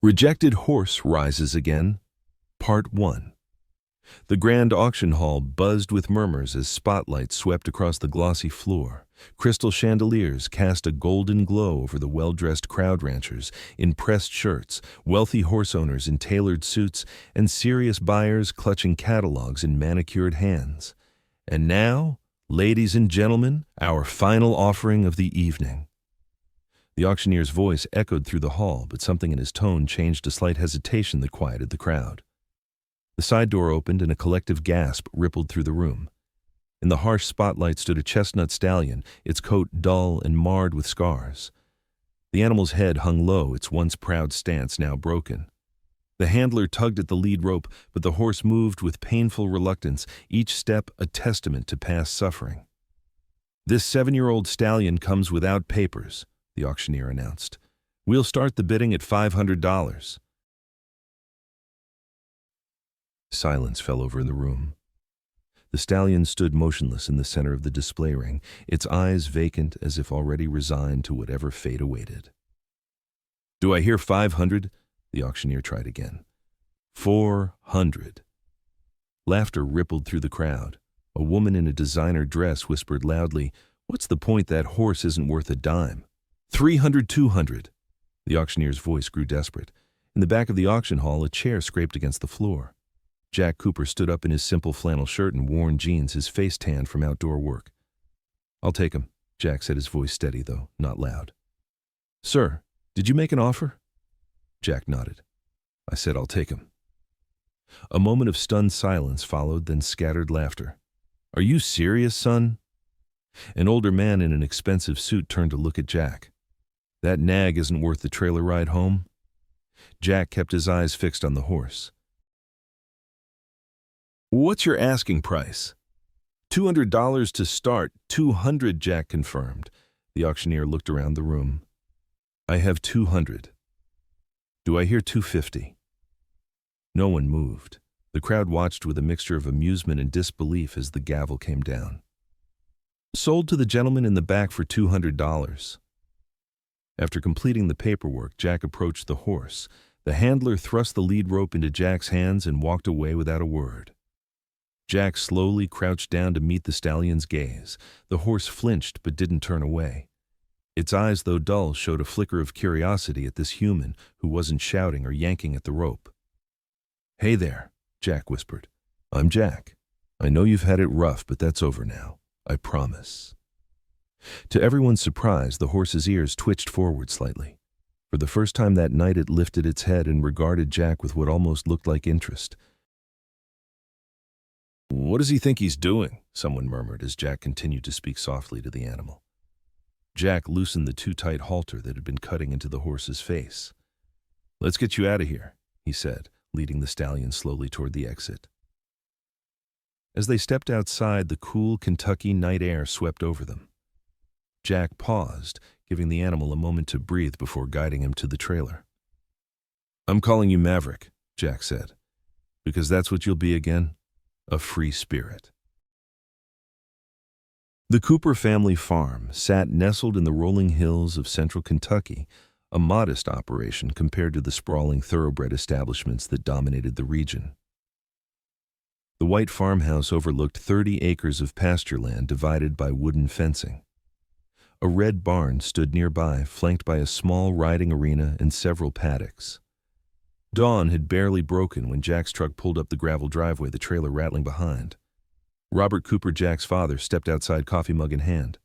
Rejected Horse Rises Again, Part 1. The grand auction hall buzzed with murmurs as spotlights swept across the glossy floor. Crystal chandeliers cast a golden glow over the well-dressed crowd ranchers in pressed shirts, wealthy horse owners in tailored suits, and serious buyers clutching catalogs in manicured hands. And now, ladies and gentlemen, our final offering of the evening. The auctioneer's voice echoed through the hall, but something in his tone changed to slight hesitation that quieted the crowd. The side door opened and a collective gasp rippled through the room. In the harsh spotlight stood a chestnut stallion, its coat dull and marred with scars. The animal's head hung low, its once proud stance now broken. The handler tugged at the lead rope, but the horse moved with painful reluctance, each step a testament to past suffering. "This 7-year-old stallion comes without papers," the auctioneer announced. "We'll start the bidding at $500. Silence fell over the room. The stallion stood motionless in the center of the display ring, its eyes vacant as if already resigned to whatever fate awaited. "Do I hear 500? The auctioneer tried again. 400. Laughter rippled through the crowd. A woman in a designer dress whispered loudly, "What's the point? That horse isn't worth a dime." 300, 200. The auctioneer's voice grew desperate. In the back of the auction hall, a chair scraped against the floor. Jack Cooper stood up in his simple flannel shirt and worn jeans, his face tanned from outdoor work. "I'll take him," Jack said, his voice steady, though not loud. "Sir, did you make an offer?" Jack nodded. "I said I'll take him." A moment of stunned silence followed, then scattered laughter. "Are you serious, son?" An older man in an expensive suit turned to look at Jack. "That nag isn't worth the trailer ride home?" Jack kept his eyes fixed on the horse. "What's your asking price?" $200 to start. 200, Jack confirmed. The auctioneer looked around the room. "I have 200. Do I hear 250? No one moved. The crowd watched with a mixture of amusement and disbelief as the gavel came down. "Sold to the gentleman in the back for $200. After completing the paperwork, Jack approached the horse. The handler thrust the lead rope into Jack's hands and walked away without a word. Jack slowly crouched down to meet the stallion's gaze. The horse flinched but didn't turn away. Its eyes, though dull, showed a flicker of curiosity at this human who wasn't shouting or yanking at the rope. "Hey there," Jack whispered. "I'm Jack. I know you've had it rough, but that's over now. I promise." To everyone's surprise, the horse's ears twitched forward slightly. For the first time that night, it lifted its head and regarded Jack with what almost looked like interest. "What does he think he's doing?" someone murmured as Jack continued to speak softly to the animal. Jack loosened the too tight halter that had been cutting into the horse's face. "Let's get you out of here," he said, leading the stallion slowly toward the exit. As they stepped outside, the cool Kentucky night air swept over them. Jack paused, giving the animal a moment to breathe before guiding him to the trailer. "I'm calling you Maverick," Jack said, "because that's what you'll be again, a free spirit." The Cooper family farm sat nestled in the rolling hills of central Kentucky, a modest operation compared to the sprawling thoroughbred establishments that dominated the region. The white farmhouse overlooked 30 acres of pasture land divided by wooden fencing. A red barn stood nearby, flanked by a small riding arena and several paddocks. Dawn had barely broken when Jack's truck pulled up the gravel driveway, the trailer rattling behind. Robert Cooper, Jack's father, stepped outside, coffee mug in hand.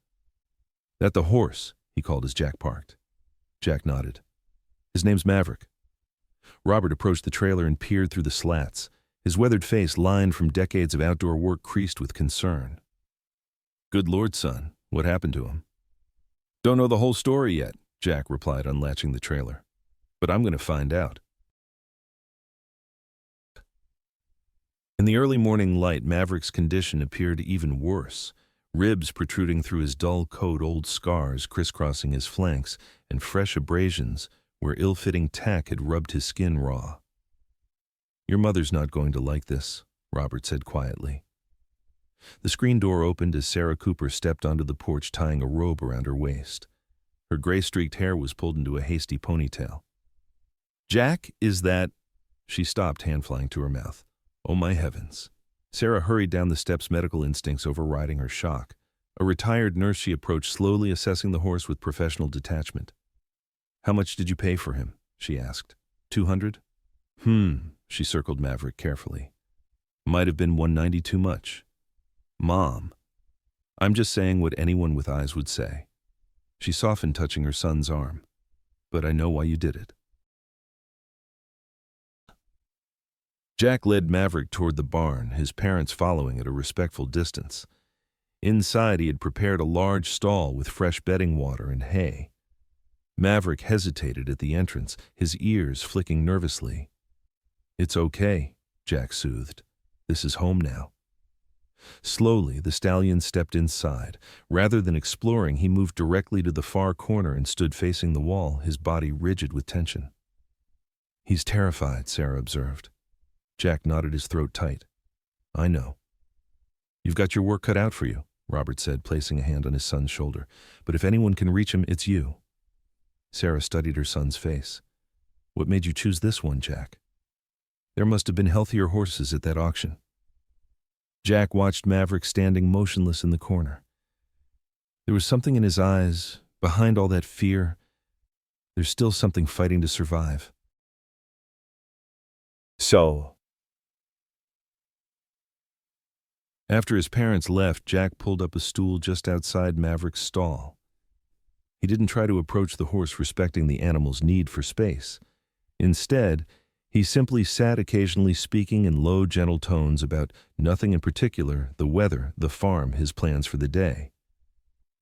"That the horse?" he called as Jack parked. Jack nodded. "His name's Maverick." Robert approached the trailer and peered through the slats, his weathered face, lined from decades of outdoor work, creased with concern. "Good Lord, son, what happened to him?" "Don't know the whole story yet," Jack replied, unlatching the trailer. "But I'm going to find out." In the early morning light, Maverick's condition appeared even worse. Ribs protruding through his dull coat, old scars crisscrossing his flanks, and fresh abrasions where ill-fitting tack had rubbed his skin raw. "Your mother's not going to like this," Robert said quietly. The screen door opened as Sarah Cooper stepped onto the porch, tying a robe around her waist. Her gray-streaked hair was pulled into a hasty ponytail. Jack, is that— She stopped, hand flying to her mouth. Oh my heavens. Sarah hurried down the steps, medical instincts overriding her shock. A retired nurse, she approached, slowly assessing the horse with professional detachment. How much did you pay for him? She asked. 200? She circled Maverick carefully. Might have been 190 too much. Mom. I'm just saying what anyone with eyes would say. She softened, touching her son's arm. But I know why you did it. Jack led Maverick toward the barn, his parents following at a respectful distance. Inside, he had prepared a large stall with fresh bedding water and hay. Maverick hesitated at the entrance, his ears flicking nervously. It's okay, Jack soothed. This is home now. Slowly, the stallion stepped inside. Rather than exploring, he moved directly to the far corner and stood facing the wall, his body rigid with tension. He's terrified, Sarah observed. Jack nodded, his throat tight. I know. You've got your work cut out for you, Robert said, placing a hand on his son's shoulder. But if anyone can reach him, it's you. Sarah studied her son's face. What made you choose this one, Jack? There must have been healthier horses at that auction. Jack watched Maverick standing motionless in the corner. There was something in his eyes, behind all that fear. There's still something fighting to survive. So, after his parents left, Jack pulled up a stool just outside Maverick's stall. He didn't try to approach the horse, respecting the animal's need for space. Instead, he simply sat, occasionally speaking in low, gentle tones about nothing in particular, the weather, the farm, his plans for the day.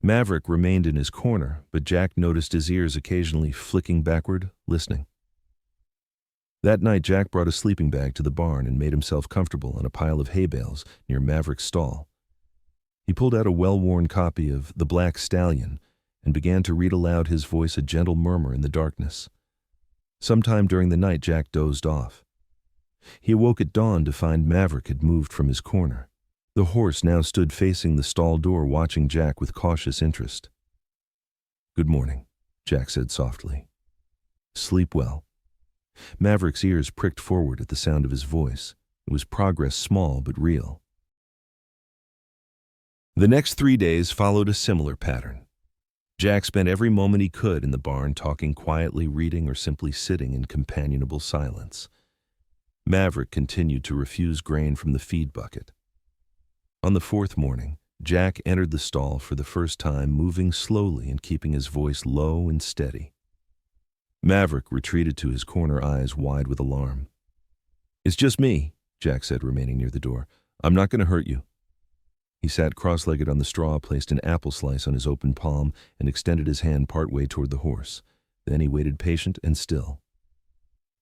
Maverick remained in his corner, but Jack noticed his ears occasionally flicking backward, listening. That night, Jack brought a sleeping bag to the barn and made himself comfortable on a pile of hay bales near Maverick's stall. He pulled out a well-worn copy of The Black Stallion and began to read aloud, his voice a gentle murmur in the darkness. Sometime during the night, Jack dozed off. He awoke at dawn to find Maverick had moved from his corner. The horse now stood facing the stall door, watching Jack with cautious interest. Good morning, Jack said softly. Sleep well. Maverick's ears pricked forward at the sound of his voice. It was progress, small but real. The next 3 days followed a similar pattern. Jack spent every moment he could in the barn, talking quietly, reading, or simply sitting in companionable silence. Maverick continued to refuse grain from the feed bucket. On the 4th morning, Jack entered the stall for the first time, moving slowly and keeping his voice low and steady. Maverick retreated to his corner, eyes wide with alarm. It's just me, Jack said, remaining near the door. I'm not going to hurt you. He sat cross-legged on the straw, placed an apple slice on his open palm, and extended his hand partway toward the horse. Then he waited, patient and still.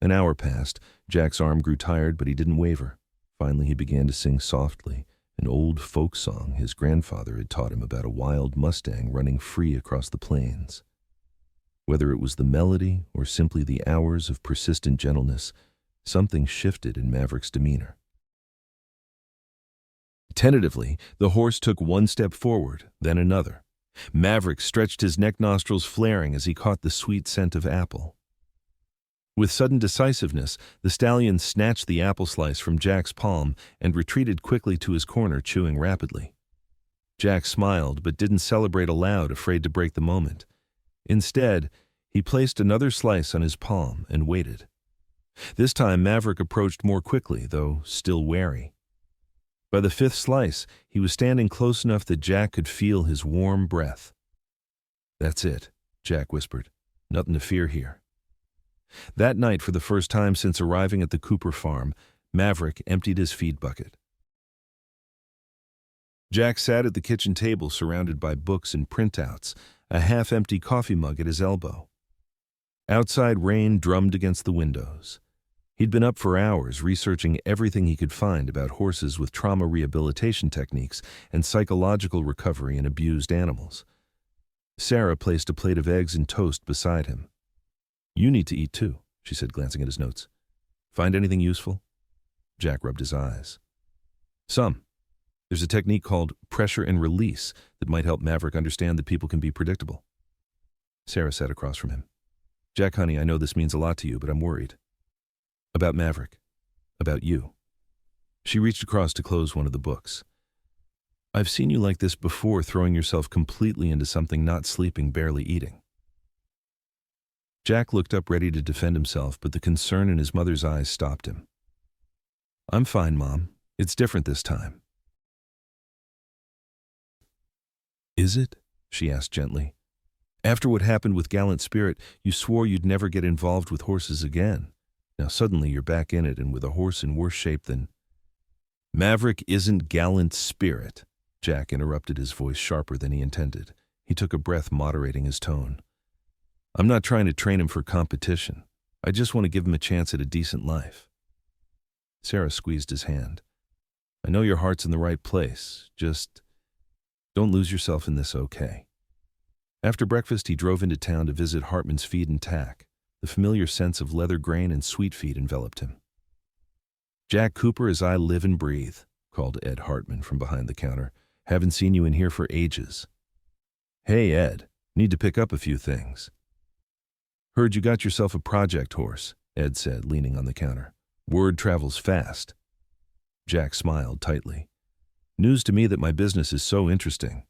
An hour passed. Jack's arm grew tired, but he didn't waver. Finally, he began to sing softly, an old folk song his grandfather had taught him about a wild Mustang running free across the plains. Whether it was the melody or simply the hours of persistent gentleness, something shifted in Maverick's demeanor. Tentatively, the horse took one step forward, then another. Maverick stretched his neck, nostrils flaring as he caught the sweet scent of apple. With sudden decisiveness, the stallion snatched the apple slice from Jack's palm and retreated quickly to his corner, chewing rapidly. Jack smiled but didn't celebrate aloud, afraid to break the moment. Instead, he placed another slice on his palm and waited. This time, Maverick approached more quickly, though still wary. By the 5th slice, he was standing close enough that Jack could feel his warm breath. That's it, Jack whispered. Nothing to fear here. That night, for the first time since arriving at the Cooper farm, Maverick emptied his feed bucket. Jack sat at the kitchen table, surrounded by books and printouts, a half-empty coffee mug at his elbow. Outside, rain drummed against the windows. He'd been up for hours, researching everything he could find about horses with trauma rehabilitation techniques and psychological recovery in abused animals. Sarah placed a plate of eggs and toast beside him. You need to eat too, she said, glancing at his notes. Find anything useful? Jack rubbed his eyes. Some. There's a technique called pressure and release that might help Maverick understand that people can be predictable. Sarah sat across from him. Jack, honey, I know this means a lot to you, but I'm worried. About Maverick. About you. She reached across to close one of the books. I've seen you like this before, throwing yourself completely into something, not sleeping, barely eating. Jack looked up ready to defend himself, but the concern in his mother's eyes stopped him. I'm fine, Mom. It's different this time. Is it? She asked gently. After what happened with Gallant Spirit, you swore you'd never get involved with horses again. Now suddenly you're back in it, and with a horse in worse shape than... Maverick isn't Gallant Spirit, Jack interrupted, his voice sharper than he intended. He took a breath, moderating his tone. I'm not trying to train him for competition. I just want to give him a chance at a decent life. Sarah squeezed his hand. I know your heart's in the right place. Just don't lose yourself in this, okay? After breakfast, he drove into town to visit Hartman's Feed and Tack. The familiar sense of leather grain and sweet feed enveloped him. Jack Cooper, as I live and breathe, called Ed Hartman from behind the counter. Haven't seen you in here for ages. Hey, Ed, need to pick up a few things. Heard you got yourself a project horse, Ed said, leaning on the counter. Word travels fast. Jack smiled tightly. News to me that my business is so interesting.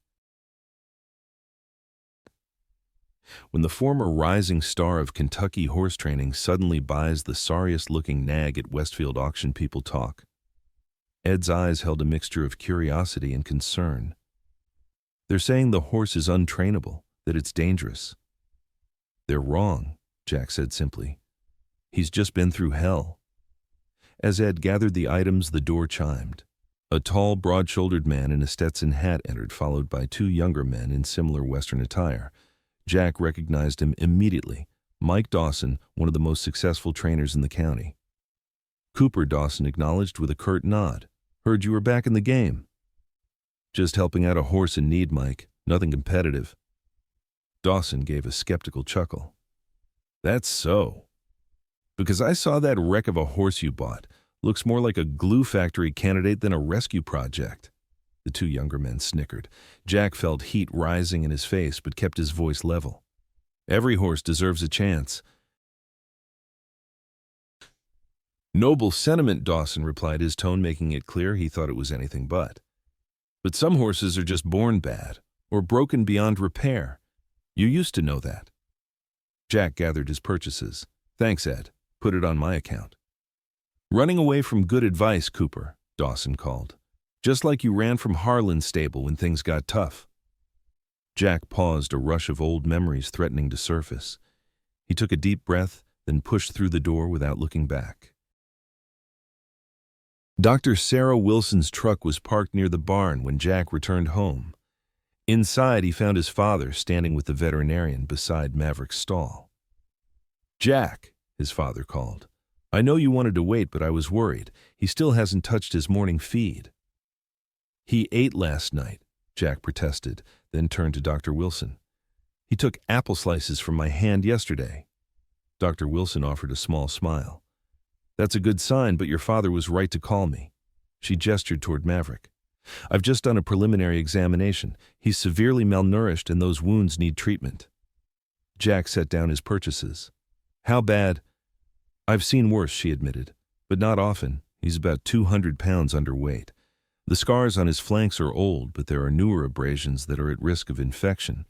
When the former rising star of Kentucky horse training suddenly buys the sorriest-looking nag at Westfield auction, people talk. Ed's eyes held a mixture of curiosity and concern. They're saying the horse is untrainable, that it's dangerous. They're wrong, Jack said simply. He's just been through hell. As Ed gathered the items, the door chimed. A tall, broad-shouldered man in a Stetson hat entered, followed by two younger men in similar Western attire. Jack recognized him immediately. Mike Dawson, one of the most successful trainers in the county. Cooper, Dawson acknowledged with a curt nod. Heard you were back in the game. Just helping out a horse in need, Mike. Nothing competitive. Dawson gave a skeptical chuckle. That's so. Because I saw that wreck of a horse you bought. Looks more like a glue factory candidate than a rescue project. The two younger men snickered. Jack felt heat rising in his face, but kept his voice level. Every horse deserves a chance. Noble sentiment, Dawson replied, his tone making it clear he thought it was anything but. But some horses are just born bad, or broken beyond repair. You used to know that. Jack gathered his purchases. Thanks, Ed. Put it on my account. Running away from good advice, Cooper, Dawson called. Just like you ran from Harlan's stable when things got tough. Jack paused, a rush of old memories threatening to surface. He took a deep breath, then pushed through the door without looking back. Dr. Sarah Wilson's truck was parked near the barn when Jack returned home. Inside, he found his father standing with the veterinarian beside Maverick's stall. Jack, his father called. I know you wanted to wait, but I was worried. He still hasn't touched his morning feed. He ate last night, Jack protested, then turned to Dr. Wilson. He took apple slices from my hand yesterday. Dr. Wilson offered a small smile. That's a good sign, but your father was right to call me. She gestured toward Maverick. I've just done a preliminary examination. He's severely malnourished and those wounds need treatment. Jack set down his purchases. How bad? I've seen worse, she admitted, but not often. He's about 200 pounds underweight. The scars on his flanks are old, but there are newer abrasions that are at risk of infection.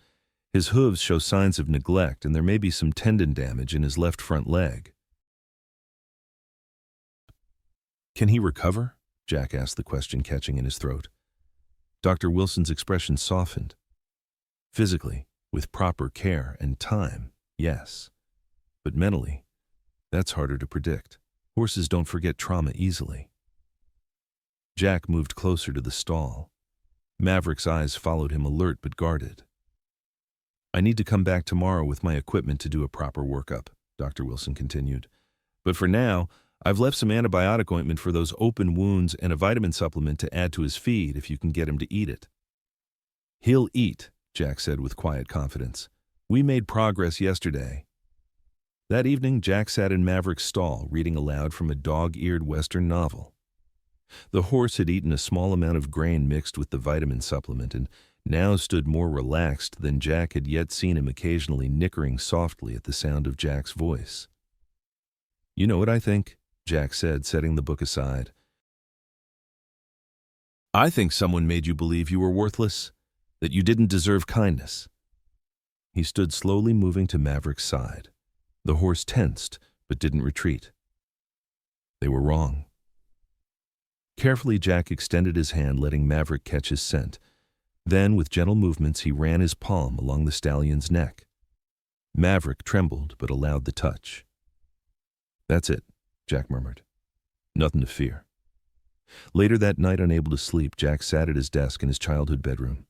His hooves show signs of neglect, and there may be some tendon damage in his left front leg. Can he recover? Jack asked, the question catching in his throat. Dr. Wilson's expression softened. Physically, with proper care and time, yes. But mentally, that's harder to predict. Horses don't forget trauma easily. Jack moved closer to the stall. Maverick's eyes followed him, alert but guarded. I need to come back tomorrow with my equipment to do a proper workup, Dr. Wilson continued. But for now, I've left some antibiotic ointment for those open wounds and a vitamin supplement to add to his feed if you can get him to eat it. He'll eat, Jack said with quiet confidence. We made progress yesterday. That evening, Jack sat in Maverick's stall, reading aloud from a dog-eared Western novel. The horse had eaten a small amount of grain mixed with the vitamin supplement, and now stood more relaxed than Jack had yet seen him, occasionally nickering softly at the sound of Jack's voice. "You know what I think?" Jack said, setting the book aside. "I think someone made you believe you were worthless, that you didn't deserve kindness." He stood slowly moving to Maverick's side. The horse tensed, but didn't retreat. They were wrong. Carefully, Jack extended his hand, letting Maverick catch his scent. Then, with gentle movements, he ran his palm along the stallion's neck. Maverick trembled, but allowed the touch. "That's it," Jack murmured. "Nothing to fear." Later that night, unable to sleep, Jack sat at his desk in his childhood bedroom.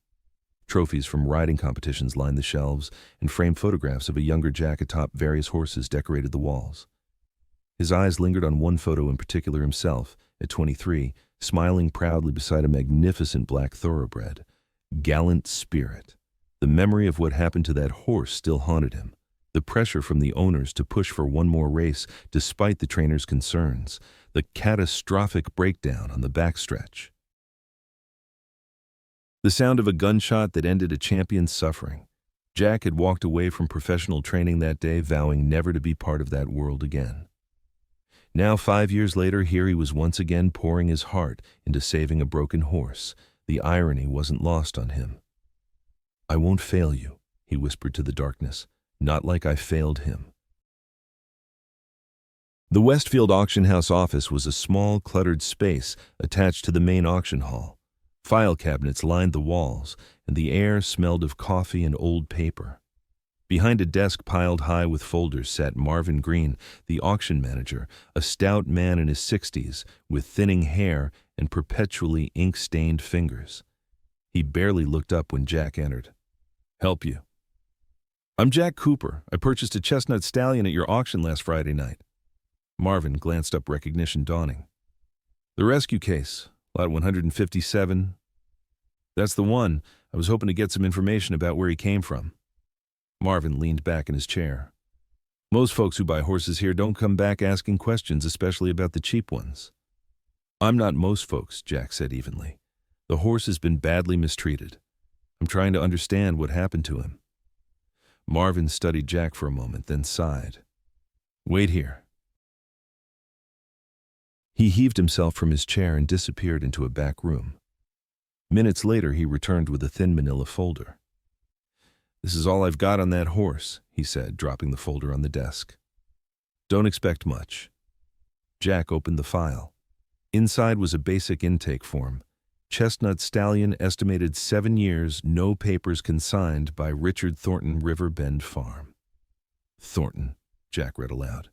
Trophies from riding competitions lined the shelves, and framed photographs of a younger Jack atop various horses decorated the walls. His eyes lingered on one photo in particular, himself, at 23, smiling proudly beside a magnificent black thoroughbred. Gallant spirit. The memory of what happened to that horse still haunted him. The pressure from the owners to push for one more race, despite the trainer's concerns. The catastrophic breakdown on the backstretch. The sound of a gunshot that ended a champion's suffering. Jack had walked away from professional training that day, vowing never to be part of that world again. Now, 5 years later, here he was once again pouring his heart into saving a broken horse. The irony wasn't lost on him. "I won't fail you," he whispered to the darkness, "not like I failed him." The Westfield auction house office was a small, cluttered space attached to the main auction hall. File cabinets lined the walls, and the air smelled of coffee and old paper. Behind a desk piled high with folders sat Marvin Green, the auction manager, a stout man in his 60s, with thinning hair and perpetually ink-stained fingers. He barely looked up when Jack entered. "Help you?" "I'm Jack Cooper. I purchased a chestnut stallion at your auction last Friday night." Marvin glanced up, recognition dawning. "The rescue case, lot 157. That's the one. I was hoping to get some information about where he came from." Marvin leaned back in his chair. "Most folks who buy horses here don't come back asking questions, especially about the cheap ones." "I'm not most folks," Jack said evenly. "The horse has been badly mistreated. I'm trying to understand what happened to him." Marvin studied Jack for a moment, then sighed. "Wait here." He heaved himself from his chair and disappeared into a back room. Minutes later, he returned with a thin manila folder. "This is all I've got on that horse," he said, dropping the folder on the desk. "Don't expect much." Jack opened the file. Inside was a basic intake form. Chestnut stallion, estimated 7 years, no papers, consigned by Richard Thornton, River Bend Farm. "Thornton," Jack read aloud.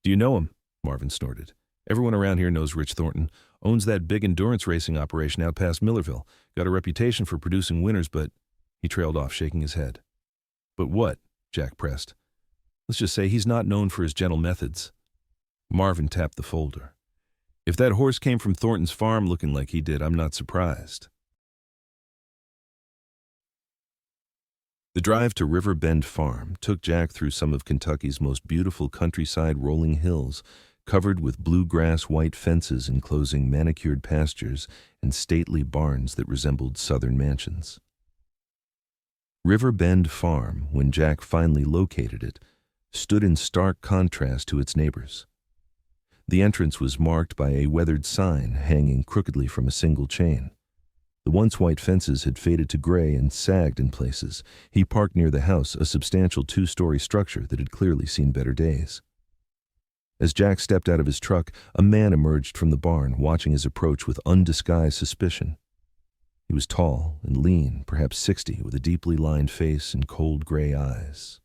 "Do you know him?" Marvin snorted. "Everyone around here knows Rich Thornton. Owns that big endurance racing operation out past Millerville. Got a reputation for producing winners, but—" He trailed off, shaking his head. "But what?" Jack pressed. "Let's just say he's not known for his gentle methods." Marvin tapped the folder. "If that horse came from Thornton's farm looking like he did, I'm not surprised." The drive to River Bend Farm took Jack through some of Kentucky's most beautiful countryside rolling hills, covered with bluegrass white fences enclosing manicured pastures and stately barns that resembled southern mansions. River Bend Farm, when Jack finally located it, stood in stark contrast to its neighbors. The entrance was marked by a weathered sign hanging crookedly from a single chain. The once white fences had faded to gray and sagged in places. He parked near the house, a substantial 2-story structure that had clearly seen better days. As Jack stepped out of his truck, a man emerged from the barn, watching his approach with undisguised suspicion. He was tall and lean, perhaps 60, with a deeply lined face and cold gray eyes.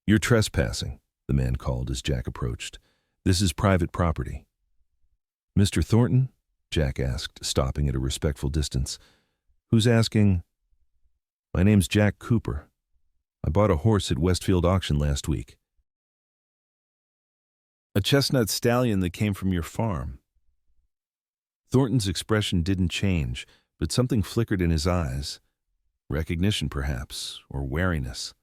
"You're trespassing," the man called as Jack approached. "This is private property." "Mr. Thornton?" Jack asked, stopping at a respectful distance. "Who's asking?" "My name's Jack Cooper. I bought a horse at Westfield auction last week." "A chestnut stallion that came from your farm." Thornton's expression didn't change, but something flickered in his eyes. Recognition, perhaps, or wariness.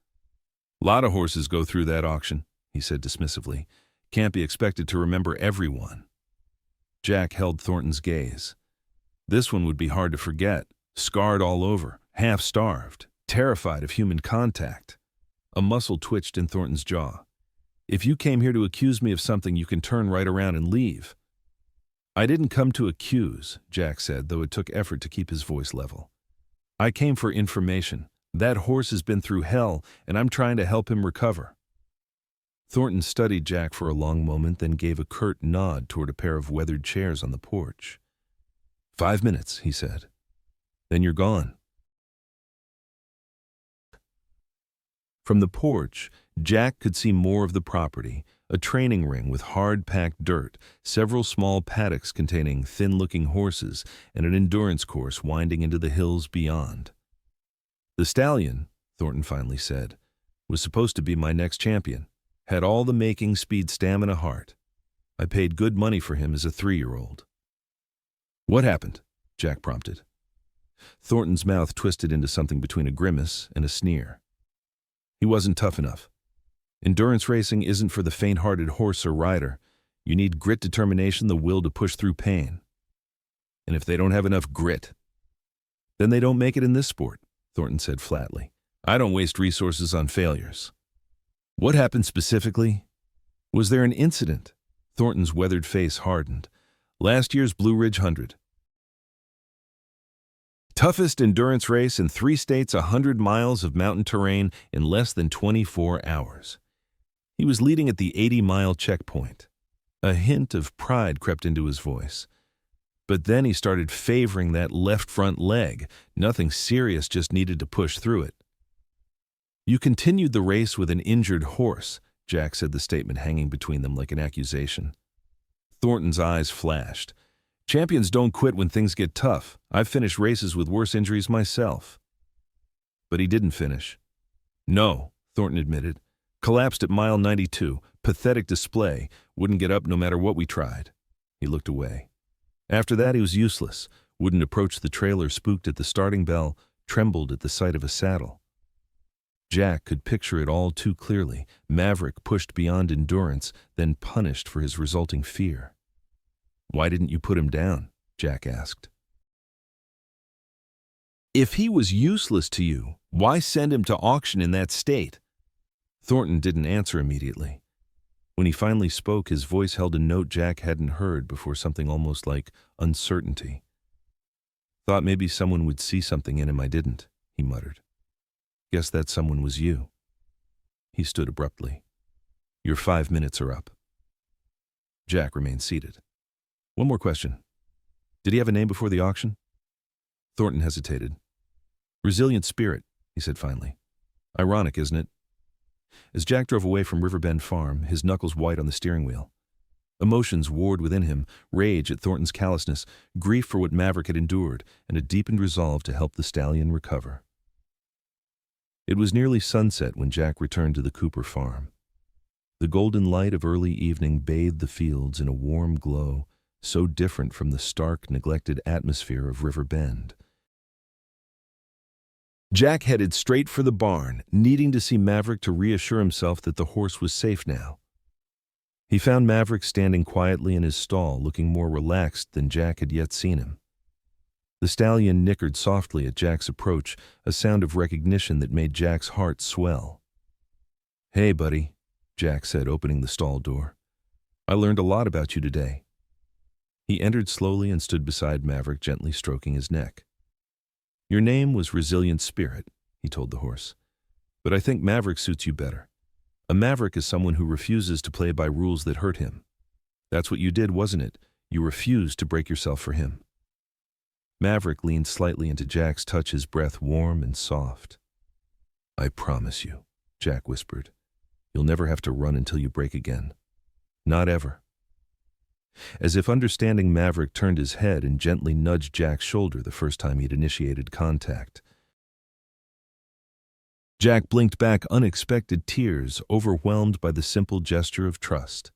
"Lot of horses go through that auction," he said dismissively. "Can't be expected to remember everyone." Jack held Thornton's gaze. This one would be hard to forget, scarred all over, half-starved, terrified of human contact. A muscle twitched in Thornton's jaw. "If you came here to accuse me of something, you can turn right around and leave." "I didn't come to accuse," Jack said, though it took effort to keep his voice level. "I came for information. That horse has been through hell, and I'm trying to help him recover." Thornton studied Jack for a long moment, then gave a curt nod toward a pair of weathered chairs on the porch. "5 minutes," he said. "Then you're gone." From the porch, Jack could see more of the property, a training ring with hard-packed dirt, several small paddocks containing thin-looking horses, and an endurance course winding into the hills beyond. "The stallion," Thornton finally said, "was supposed to be my next champion. Had all the making, speed, stamina, heart. I paid good money for him as a 3-year-old. "What happened?" Jack prompted. Thornton's mouth twisted into something between a grimace and a sneer. "He wasn't tough enough. Endurance racing isn't for the faint-hearted horse or rider. You need grit, determination, the will to push through pain. And if they don't have enough grit, then they don't make it in this sport," Thornton said flatly. "I don't waste resources on failures." "What happened specifically? Was there an incident?" Thornton's weathered face hardened. "Last year's Blue Ridge 100. Toughest endurance race in 3 states, 100 miles of mountain terrain in less than 24 hours. He was leading at the 80-mile checkpoint. A hint of pride crept into his voice. But then he started favoring that left front leg. Nothing serious, just needed to push through it. "You continued the race with an injured horse," Jack said, the statement hanging between them like an accusation. Thornton's eyes flashed. "Champions don't quit when things get tough. I've finished races with worse injuries myself." But he didn't finish. "No," Thornton admitted. "Collapsed at mile 92. Pathetic display. Wouldn't get up no matter what we tried." He looked away. After that, he was useless. Wouldn't approach the trailer, spooked at the starting bell, trembled at the sight of a saddle. Jack could picture it all too clearly. Maverick pushed beyond endurance, then punished for his resulting fear. "Why didn't you put him down?" Jack asked. "If he was useless to you, why send him to auction in that state?" Thornton didn't answer immediately. When he finally spoke, his voice held a note Jack hadn't heard before, something almost like uncertainty. "Thought maybe someone would see something in him I didn't," he muttered. "Guess that someone was you." He stood abruptly. "Your 5 minutes are up." Jack remained seated. "One more question. Did he have a name before the auction?" Thornton hesitated. "Resilient Spirit," he said finally. "Ironic, isn't it?" As Jack drove away from Riverbend Farm, his knuckles white on the steering wheel, emotions warred within him, rage at Thornton's callousness, grief for what Maverick had endured, and a deepened resolve to help the stallion recover. It was nearly sunset when Jack returned to the Cooper farm. The golden light of early evening bathed the fields in a warm glow, so different from the stark, neglected atmosphere of River Bend. Jack headed straight for the barn, needing to see Maverick to reassure himself that the horse was safe now. He found Maverick standing quietly in his stall, looking more relaxed than Jack had yet seen him. The stallion nickered softly at Jack's approach, a sound of recognition that made Jack's heart swell. "Hey, buddy," Jack said, opening the stall door. "I learned a lot about you today." He entered slowly and stood beside Maverick, gently stroking his neck. "Your name was Resilient Spirit," he told the horse. "But I think Maverick suits you better. A maverick is someone who refuses to play by rules that hurt him. That's what you did, wasn't it? You refused to break yourself for him." Maverick leaned slightly into Jack's touch, his breath warm and soft. "I promise you," Jack whispered, "you'll never have to run until you break again. Not ever." As if understanding, Maverick turned his head and gently nudged Jack's shoulder the first time he'd initiated contact. Jack blinked back, unexpected tears, overwhelmed by the simple gesture of trust.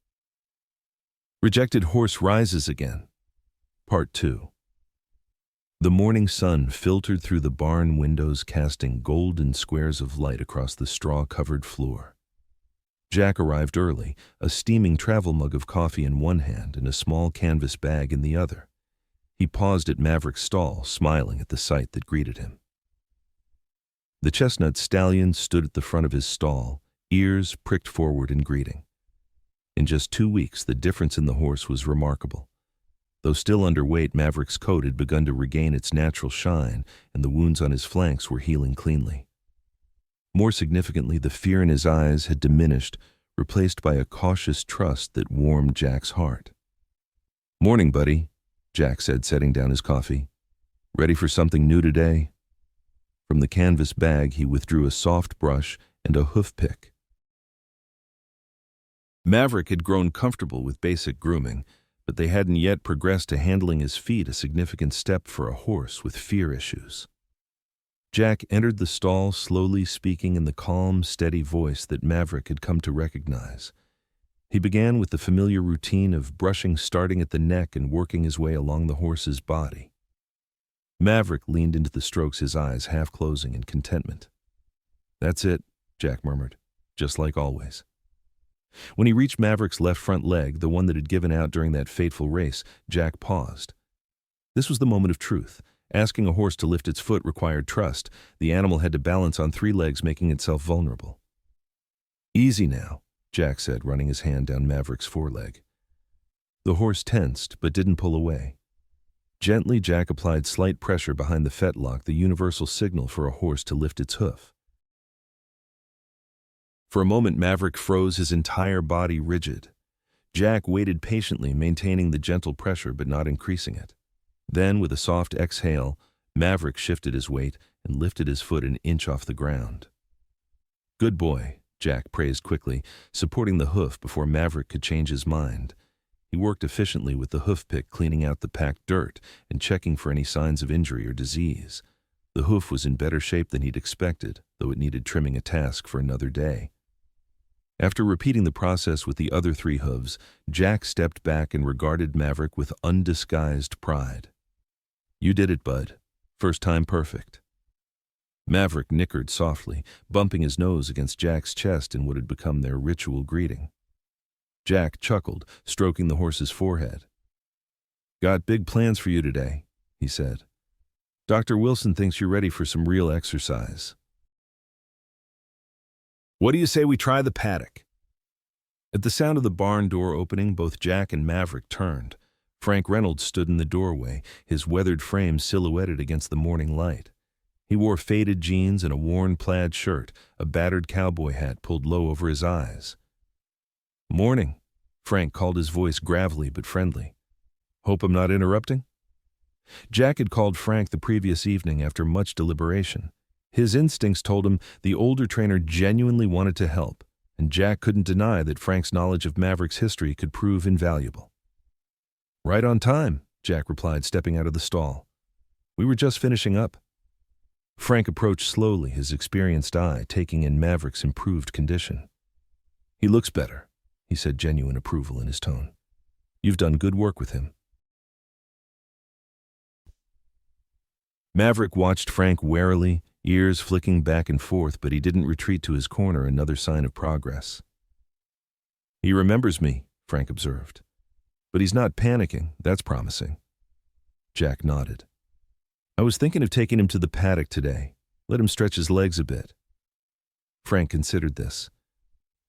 Rejected Horse rises again. Part 2. The morning sun filtered through the barn windows, casting golden squares of light across the straw-covered floor. Jack arrived early, a steaming travel mug of coffee in one hand and a small canvas bag in the other. He paused at Maverick's stall, smiling at the sight that greeted him. The chestnut stallion stood at the front of his stall, ears pricked forward in greeting. In just 2 weeks, the difference in the horse was remarkable. Though still underweight, Maverick's coat had begun to regain its natural shine, and the wounds on his flanks were healing cleanly. More significantly, the fear in his eyes had diminished, replaced by a cautious trust that warmed Jack's heart. "Morning, buddy," Jack said, setting down his coffee. "Ready for something new today?" From the canvas bag, he withdrew a soft brush and a hoof pick. Maverick had grown comfortable with basic grooming, but they hadn't yet progressed to handling his feet, a significant step for a horse with fear issues. Jack entered the stall, slowly speaking in the calm, steady voice that Maverick had come to recognize. He began with the familiar routine of brushing starting at the neck and working his way along the horse's body. Maverick leaned into the strokes, his eyes half closing in contentment. "That's it," Jack murmured, "just like always." When he reached Maverick's left front leg, the one that had given out during that fateful race, Jack paused. This was the moment of truth. Asking a horse to lift its foot required trust. The animal had to balance on 3 legs, making itself vulnerable. "Easy now," Jack said, running his hand down Maverick's foreleg. The horse tensed, but didn't pull away. Gently, Jack applied slight pressure behind the fetlock, the universal signal for a horse to lift its hoof. For a moment, Maverick froze, his entire body rigid. Jack waited patiently, maintaining the gentle pressure but not increasing it. Then, with a soft exhale, Maverick shifted his weight and lifted his foot an inch off the ground. "Good boy," Jack praised quickly, supporting the hoof before Maverick could change his mind. He worked efficiently with the hoof pick, cleaning out the packed dirt and checking for any signs of injury or disease. The hoof was in better shape than he'd expected, though it needed trimming, a task for another day. After repeating the process with the other 3 hooves, Jack stepped back and regarded Maverick with undisguised pride. "You did it, bud. First time perfect." Maverick nickered softly, bumping his nose against Jack's chest in what had become their ritual greeting. Jack chuckled, stroking the horse's forehead. "Got big plans for you today," he said. "Dr. Wilson thinks you're ready for some real exercise. What do you say we try the paddock?" At the sound of the barn door opening, both Jack and Maverick turned. Frank Reynolds stood in the doorway, his weathered frame silhouetted against the morning light. He wore faded jeans and a worn plaid shirt, a battered cowboy hat pulled low over his eyes. "Morning," Frank called, his voice gravelly but friendly. "Hope I'm not interrupting?" Jack had called Frank the previous evening after much deliberation. His instincts told him the older trainer genuinely wanted to help, and Jack couldn't deny that Frank's knowledge of Maverick's history could prove invaluable. "Right on time," Jack replied, stepping out of the stall. "We were just finishing up." Frank approached slowly, his experienced eye taking in Maverick's improved condition. "He looks better," he said, genuine approval in his tone. "You've done good work with him." Maverick watched Frank warily, ears flicking back and forth, but he didn't retreat to his corner, another sign of progress. "He remembers me," Frank observed. "But he's not panicking. That's promising." Jack nodded. "I was thinking of taking him to the paddock today. Let him stretch his legs a bit." Frank considered this.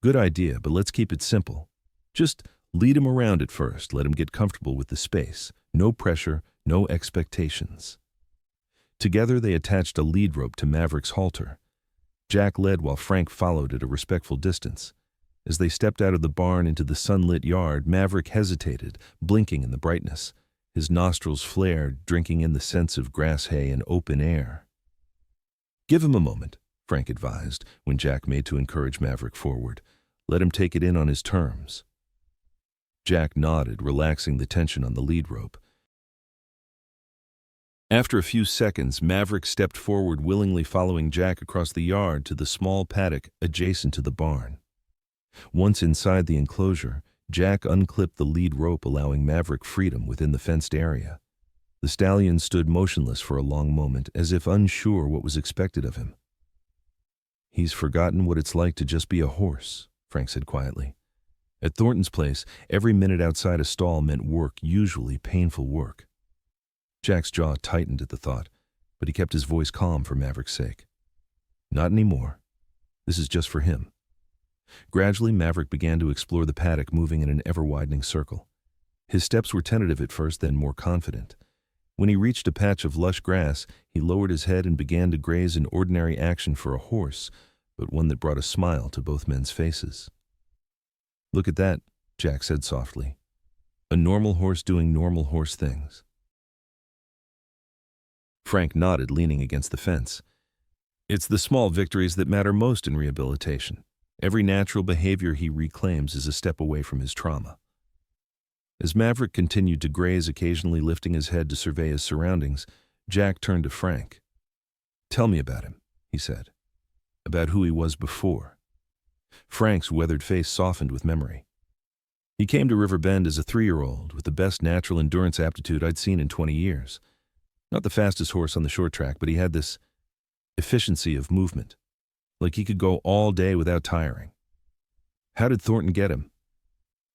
"Good idea, but let's keep it simple. Just lead him around at first. Let him get comfortable with the space. No pressure, no expectations." Together, they attached a lead rope to Maverick's halter. Jack led while Frank followed at a respectful distance. As they stepped out of the barn into the sunlit yard, Maverick hesitated, blinking in the brightness. His nostrils flared, drinking in the scents of grass hay and open air. "Give him a moment," Frank advised, when Jack made to encourage Maverick forward. "Let him take it in on his terms." Jack nodded, relaxing the tension on the lead rope. After a few seconds, Maverick stepped forward, willingly following Jack across the yard to the small paddock adjacent to the barn. Once inside the enclosure, Jack unclipped the lead rope, allowing Maverick freedom within the fenced area. The stallion stood motionless for a long moment, as if unsure what was expected of him. "He's forgotten what it's like to just be a horse," Frank said quietly. At Thornton's place, every minute outside a stall meant work, usually painful work. Jack's jaw tightened at the thought, but he kept his voice calm for Maverick's sake. Not anymore. This is just for him. Gradually, Maverick began to explore the paddock, moving in an ever-widening circle. His steps were tentative at first, then more confident. When he reached a patch of lush grass, he lowered his head and began to graze an ordinary action for a horse, but one that brought a smile to both men's faces. "Look at that," Jack said softly. "A normal horse doing normal horse things." Frank nodded, leaning against the fence. "It's the small victories that matter most in rehabilitation. Every natural behavior he reclaims is a step away from his trauma." As Maverick continued to graze, occasionally lifting his head to survey his surroundings, Jack turned to Frank. "Tell me about him," he said. "About who he was before." Frank's weathered face softened with memory. "He came to River Bend as a 3-year-old with the best natural endurance aptitude I'd seen in 20 years. Not the fastest horse on the short track, but he had this efficiency of movement, like he could go all day without tiring." "How did Thornton get him?"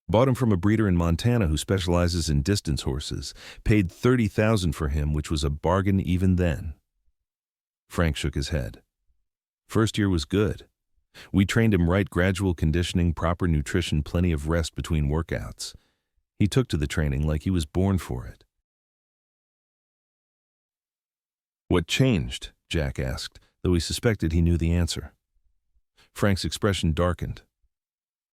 "Bought him from a breeder in Montana who specializes in distance horses. Paid $30,000 for him, which was a bargain even then." Frank shook his head. "First year was good. We trained him right, gradual conditioning, proper nutrition, plenty of rest between workouts. He took to the training like he was born for it." "What changed?" Jack asked, though he suspected he knew the answer. Frank's expression darkened.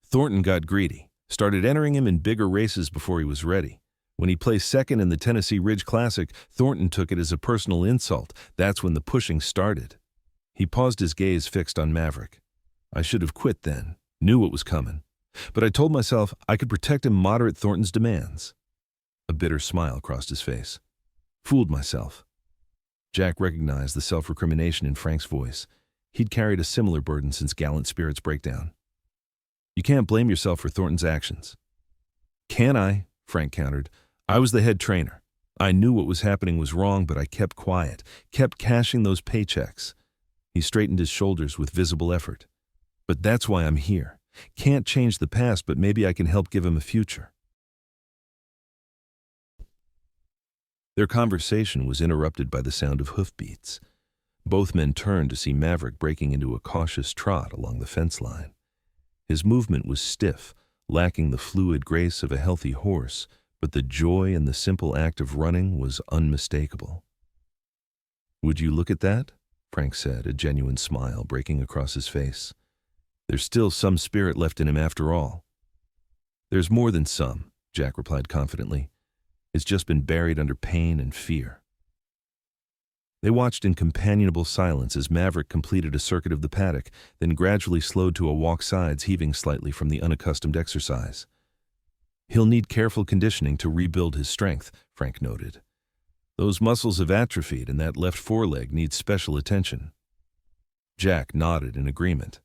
"Thornton got greedy. Started entering him in bigger races before he was ready. When he placed second in the Tennessee Ridge Classic, Thornton took it as a personal insult. That's when the pushing started." He paused, his gaze fixed on Maverick. "I should have quit then. Knew what was coming. But I told myself I could protect him, moderate Thornton's demands." A bitter smile crossed his face. "Fooled myself." Jack recognized the self-recrimination in Frank's voice. He'd carried a similar burden since Gallant Spirit's breakdown. "You can't blame yourself for Thornton's actions." "Can I?" Frank countered. "I was the head trainer. I knew what was happening was wrong, but I kept quiet, kept cashing those paychecks." He straightened his shoulders with visible effort. "But that's why I'm here. Can't change the past, but maybe I can help give him a future." Their conversation was interrupted by the sound of hoofbeats. Both men turned to see Maverick breaking into a cautious trot along the fence line. His movement was stiff, lacking the fluid grace of a healthy horse, but the joy in the simple act of running was unmistakable. "Would you look at that?" Frank said, a genuine smile breaking across his face. "There's still some spirit left in him after all." "There's more than some," Jack replied confidently. "It's just been buried under pain and fear." They watched in companionable silence as Maverick completed a circuit of the paddock, then gradually slowed to a walk, sides heaving slightly from the unaccustomed exercise. "He'll need careful conditioning to rebuild his strength," Frank noted. "Those muscles have atrophied and that left foreleg needs special attention." Jack nodded in agreement.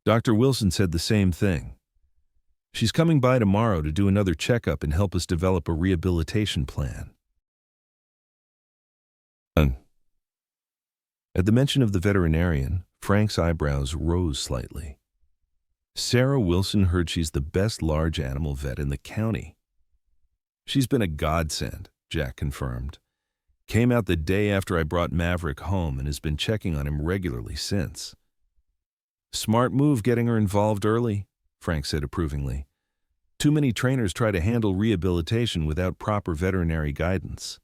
"Dr. Wilson said the same thing. She's coming by tomorrow to do another checkup and help us develop a rehabilitation plan." At the mention of the veterinarian, Frank's eyebrows rose slightly. "Sarah Wilson heard she's the best large animal vet in the county." "She's been a godsend," Jack confirmed. "Came out the day after I brought Maverick home and has been checking on him regularly since." "Smart move getting her involved early," Frank said approvingly. "Too many trainers try to handle rehabilitation without proper veterinary guidance."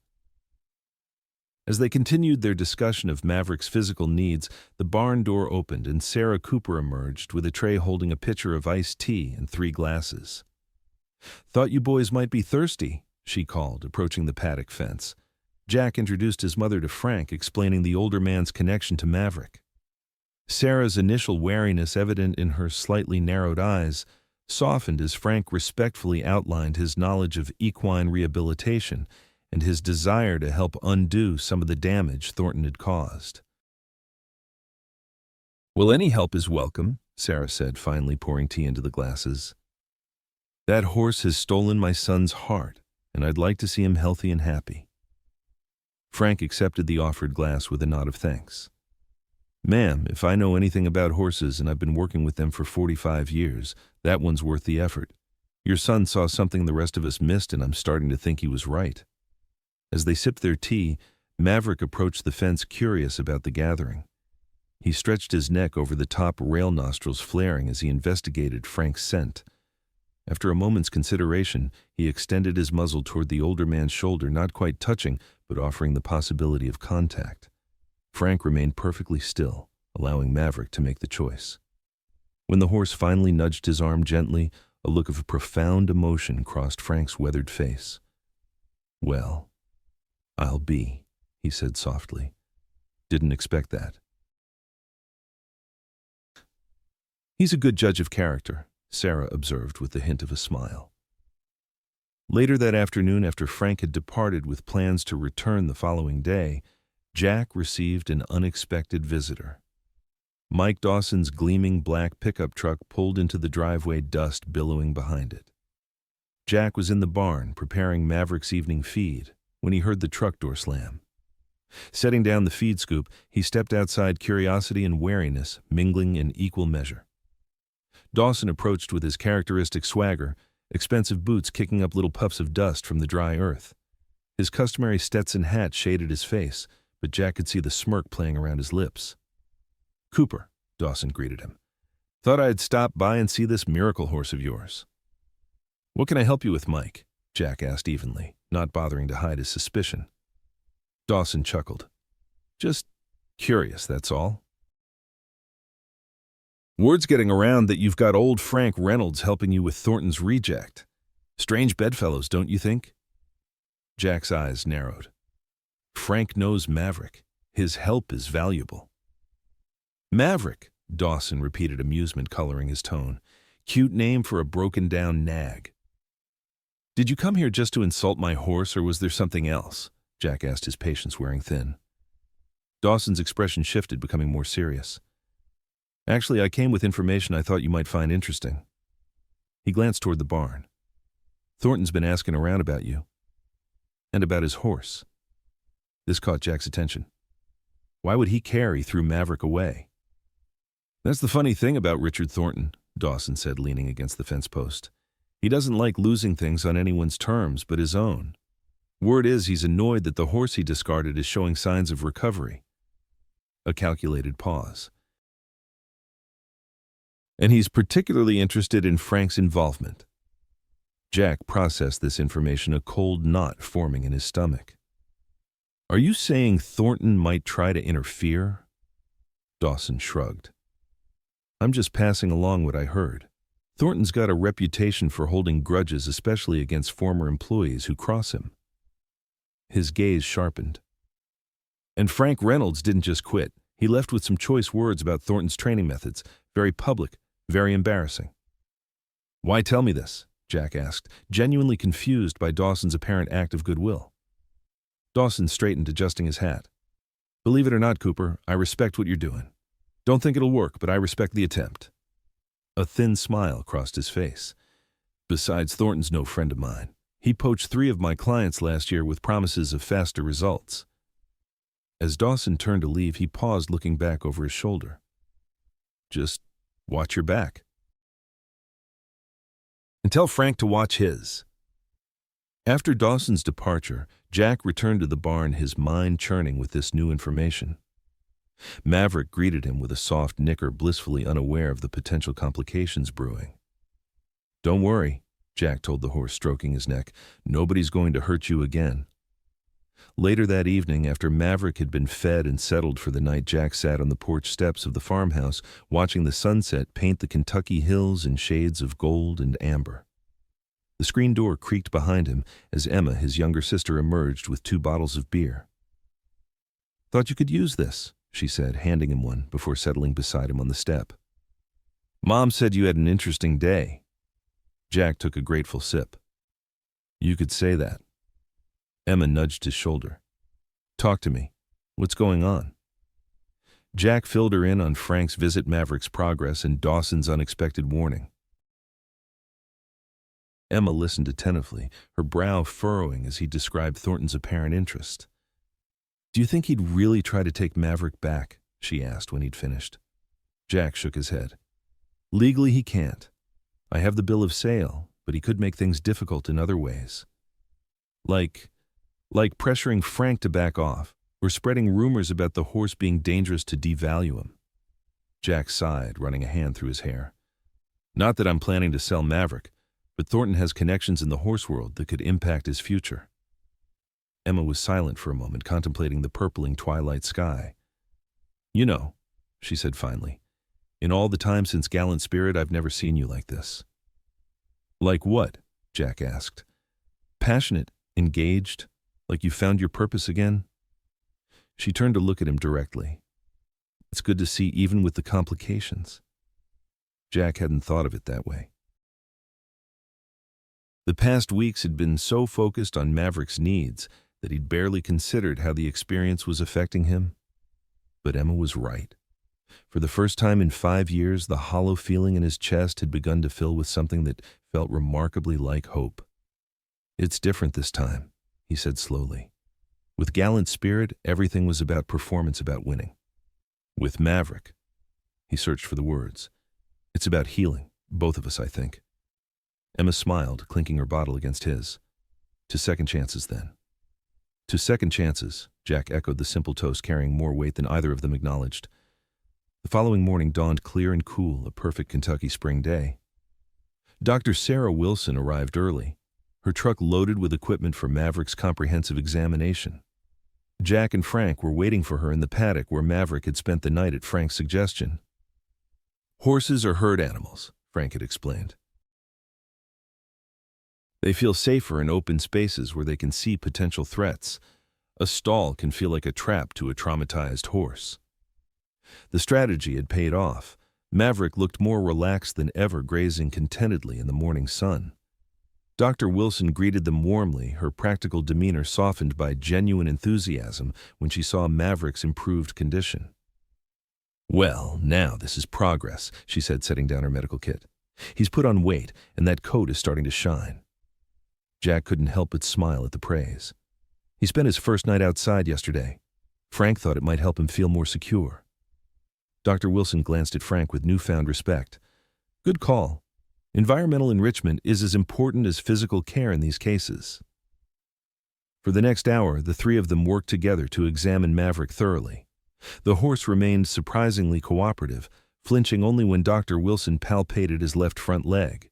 As they continued their discussion of Maverick's physical needs, the barn door opened and Sarah Cooper emerged with a tray holding a pitcher of iced tea and 3 glasses. "Thought you boys might be thirsty," she called, approaching the paddock fence. Jack introduced his mother to Frank, explaining the older man's connection to Maverick. Sarah's initial wariness, evident in her slightly narrowed eyes, softened as Frank respectfully outlined his knowledge of equine rehabilitation and his desire to help undo some of the damage Thornton had caused. "Well, any help is welcome," Sarah said, finally pouring tea into the glasses. "That horse has stolen my son's heart, and I'd like to see him healthy and happy." Frank accepted the offered glass with a nod of thanks. "Ma'am, if I know anything about horses, and I've been working with them for 45 years, that one's worth the effort. Your son saw something the rest of us missed, and I'm starting to think he was right." As they sipped their tea, Maverick approached the fence, curious about the gathering. He stretched his neck over the top rail, nostrils flaring as he investigated Frank's scent. After a moment's consideration, he extended his muzzle toward the older man's shoulder, not quite touching, but offering the possibility of contact. Frank remained perfectly still, allowing Maverick to make the choice. When the horse finally nudged his arm gently, a look of profound emotion crossed Frank's weathered face. "Well, I'll be," he said softly. "Didn't expect that." "He's a good judge of character," Sarah observed with the hint of a smile. Later that afternoon, after Frank had departed with plans to return the following day, Jack received an unexpected visitor. Mike Dawson's gleaming black pickup truck pulled into the driveway, dust billowing behind it. Jack was in the barn preparing Maverick's evening feed when he heard the truck door slam. Setting down the feed scoop, he stepped outside, curiosity and wariness mingling in equal measure. Dawson approached with his characteristic swagger, expensive boots kicking up little puffs of dust from the dry earth. His customary Stetson hat shaded his face, but Jack could see the smirk playing around his lips. "Cooper," Dawson greeted him. "Thought I'd stop by and see this miracle horse of yours." "What can I help you with, Mike?" Jack asked evenly, not bothering to hide his suspicion. Dawson chuckled. "Just curious, that's all." "Word's getting around that you've got old Frank Reynolds helping you with Thornton's reject. Strange bedfellows, don't you think?" Jack's eyes narrowed. "Frank knows Maverick. His help is valuable." "Maverick," Dawson repeated, amusement coloring his tone. "Cute name for a broken-down nag." "Did you come here just to insult my horse, or was there something else?" Jack asked, his patience wearing thin. Dawson's expression shifted, becoming more serious. "Actually, I came with information I thought you might find interesting." He glanced toward the barn. "Thornton's been asking around about you. And about his horse." This caught Jack's attention. Why would he care? He threw Maverick away. "That's the funny thing about Richard Thornton," Dawson said, leaning against the fence post. "He doesn't like losing things on anyone's terms but his own. Word is he's annoyed that the horse he discarded is showing signs of recovery." A calculated pause. "And he's particularly interested in Frank's involvement." Jack processed this information, a cold knot forming in his stomach. "Are you saying Thornton might try to interfere?" Dawson shrugged. "I'm just passing along what I heard. Thornton's got a reputation for holding grudges, especially against former employees who cross him." His gaze sharpened. "And Frank Reynolds didn't just quit. He left with some choice words about Thornton's training methods. Very public, very embarrassing." "Why tell me this?" Jack asked, genuinely confused by Dawson's apparent act of goodwill. Dawson straightened, adjusting his hat. "Believe it or not, Cooper, I respect what you're doing. Don't think it'll work, but I respect the attempt." A thin smile crossed his face. "Besides, Thornton's no friend of mine. He poached 3 of my clients last year with promises of faster results." As Dawson turned to leave, he paused, looking back over his shoulder. "Just watch your back. And tell Frank to watch his." After Dawson's departure, Jack returned to the barn, his mind churning with this new information. Maverick greeted him with a soft nicker, blissfully unaware of the potential complications brewing. "Don't worry," Jack told the horse, stroking his neck. "Nobody's going to hurt you again." Later that evening, after Maverick had been fed and settled for the night, Jack sat on the porch steps of the farmhouse, watching the sunset paint the Kentucky hills in shades of gold and amber. The screen door creaked behind him as Emma, his younger sister, emerged with 2 bottles of beer. "Thought you could use this," she said, handing him one before settling beside him on the step. "Mom said you had an interesting day." Jack took a grateful sip. "You could say that." Emma nudged his shoulder. "Talk to me. What's going on?" Jack filled her in on Frank's visit, Maverick's progress, and Dawson's unexpected warning. Emma listened attentively, her brow furrowing as he described Thornton's apparent interest. "Do you think he'd really try to take Maverick back?" she asked when he'd finished. Jack shook his head. "Legally he can't. I have the bill of sale, but he could make things difficult in other ways. Like pressuring Frank to back off, or spreading rumors about the horse being dangerous to devalue him." Jack sighed, running a hand through his hair. Not that I'm planning to sell Maverick, but Thornton has connections in the horse world that could impact his future. Emma was silent for a moment, contemplating the purpling twilight sky. You know, she said finally, in all the time since Gallant Spirit, I've never seen you like this. Like what? Jack asked. Passionate, engaged, like you found your purpose again? She turned to look at him directly. It's good to see even with the complications. Jack hadn't thought of it that way. The past weeks had been so focused on Maverick's needs that he'd barely considered how the experience was affecting him. But Emma was right. For the first time in 5 years, the hollow feeling in his chest had begun to fill with something that felt remarkably like hope. It's different this time, he said slowly. With Gallant Spirit, everything was about performance, about winning. With Maverick, he searched for the words, it's about healing, both of us, I think. Emma smiled, clinking her bottle against his. To second chances, then. To second chances, Jack echoed the simple toast, carrying more weight than either of them acknowledged. The following morning dawned clear and cool, a perfect Kentucky spring day. Dr. Sarah Wilson arrived early, her truck loaded with equipment for Maverick's comprehensive examination. Jack and Frank were waiting for her in the paddock where Maverick had spent the night at Frank's suggestion. Horses are herd animals, Frank had explained. They feel safer in open spaces where they can see potential threats. A stall can feel like a trap to a traumatized horse. The strategy had paid off. Maverick looked more relaxed than ever, grazing contentedly in the morning sun. Dr. Wilson greeted them warmly, her practical demeanor softened by genuine enthusiasm when she saw Maverick's improved condition. Well, now this is progress, she said, setting down her medical kit. He's put on weight, and that coat is starting to shine. Jack couldn't help but smile at the praise. He spent his first night outside yesterday. Frank thought it might help him feel more secure. Dr. Wilson glanced at Frank with newfound respect. Good call. Environmental enrichment is as important as physical care in these cases. For the next hour, the three of them worked together to examine Maverick thoroughly. The horse remained surprisingly cooperative, flinching only when Dr. Wilson palpated his left front leg.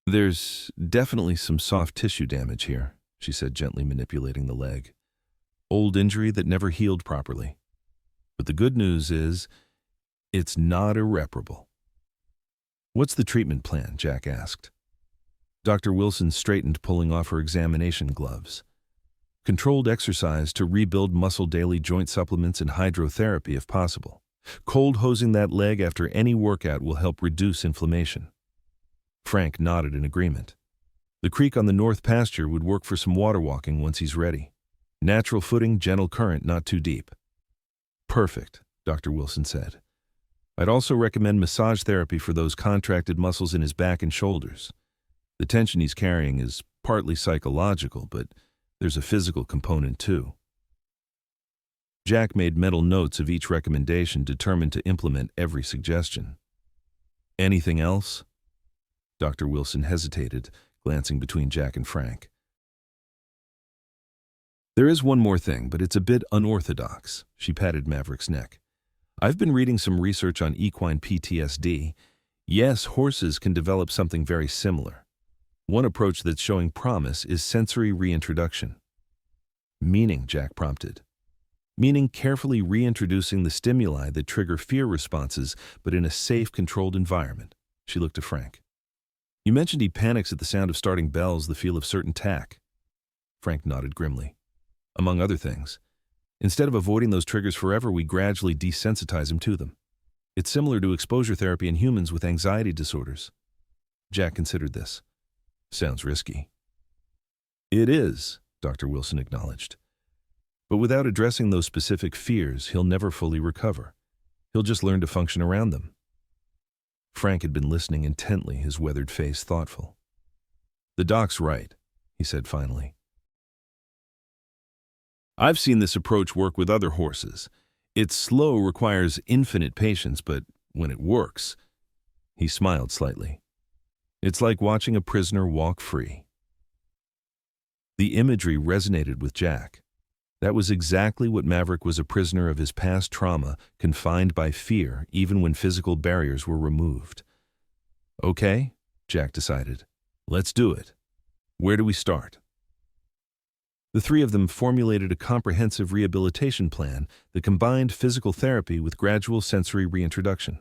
There's definitely some soft tissue damage here, she said, gently manipulating the leg. Old injury that never healed properly. But the good news is, it's not irreparable. What's the treatment plan? Jack asked. Dr. Wilson straightened, pulling off her examination gloves. Controlled exercise to rebuild muscle, daily joint supplements, and hydrotherapy if possible. Cold hosing that leg after any workout will help reduce inflammation. Frank nodded in agreement. The creek on the north pasture would work for some water walking once he's ready. Natural footing, gentle current, not too deep. Perfect, Dr. Wilson said. I'd also recommend massage therapy for those contracted muscles in his back and shoulders. The tension he's carrying is partly psychological, but there's a physical component too. Jack made mental notes of each recommendation, determined to implement every suggestion. Anything else? Dr. Wilson hesitated, glancing between Jack and Frank. There is one more thing, but it's a bit unorthodox. She patted Maverick's neck. I've been reading some research on equine PTSD. Yes, horses can develop something very similar. One approach that's showing promise is sensory reintroduction. Meaning, Jack prompted. Meaning carefully reintroducing the stimuli that trigger fear responses, but in a safe, controlled environment. She looked to Frank. You mentioned he panics at the sound of starting bells, the feel of certain tack. Frank nodded grimly. Among other things. Instead of avoiding those triggers forever, we gradually desensitize him to them. It's similar to exposure therapy in humans with anxiety disorders. Jack considered this. Sounds risky. It is, Dr. Wilson acknowledged. But without addressing those specific fears, he'll never fully recover. He'll just learn to function around them. Frank had been listening intently, his weathered face thoughtful. The doc's right, he said finally. I've seen this approach work with other horses. It's slow, requires infinite patience, but when it works, he smiled slightly. It's like watching a prisoner walk free. The imagery resonated with Jack. That was exactly what Maverick was, a prisoner of his past trauma, confined by fear even when physical barriers were removed. Okay, Jack decided. Let's do it. Where do we start? The three of them formulated a comprehensive rehabilitation plan that combined physical therapy with gradual sensory reintroduction.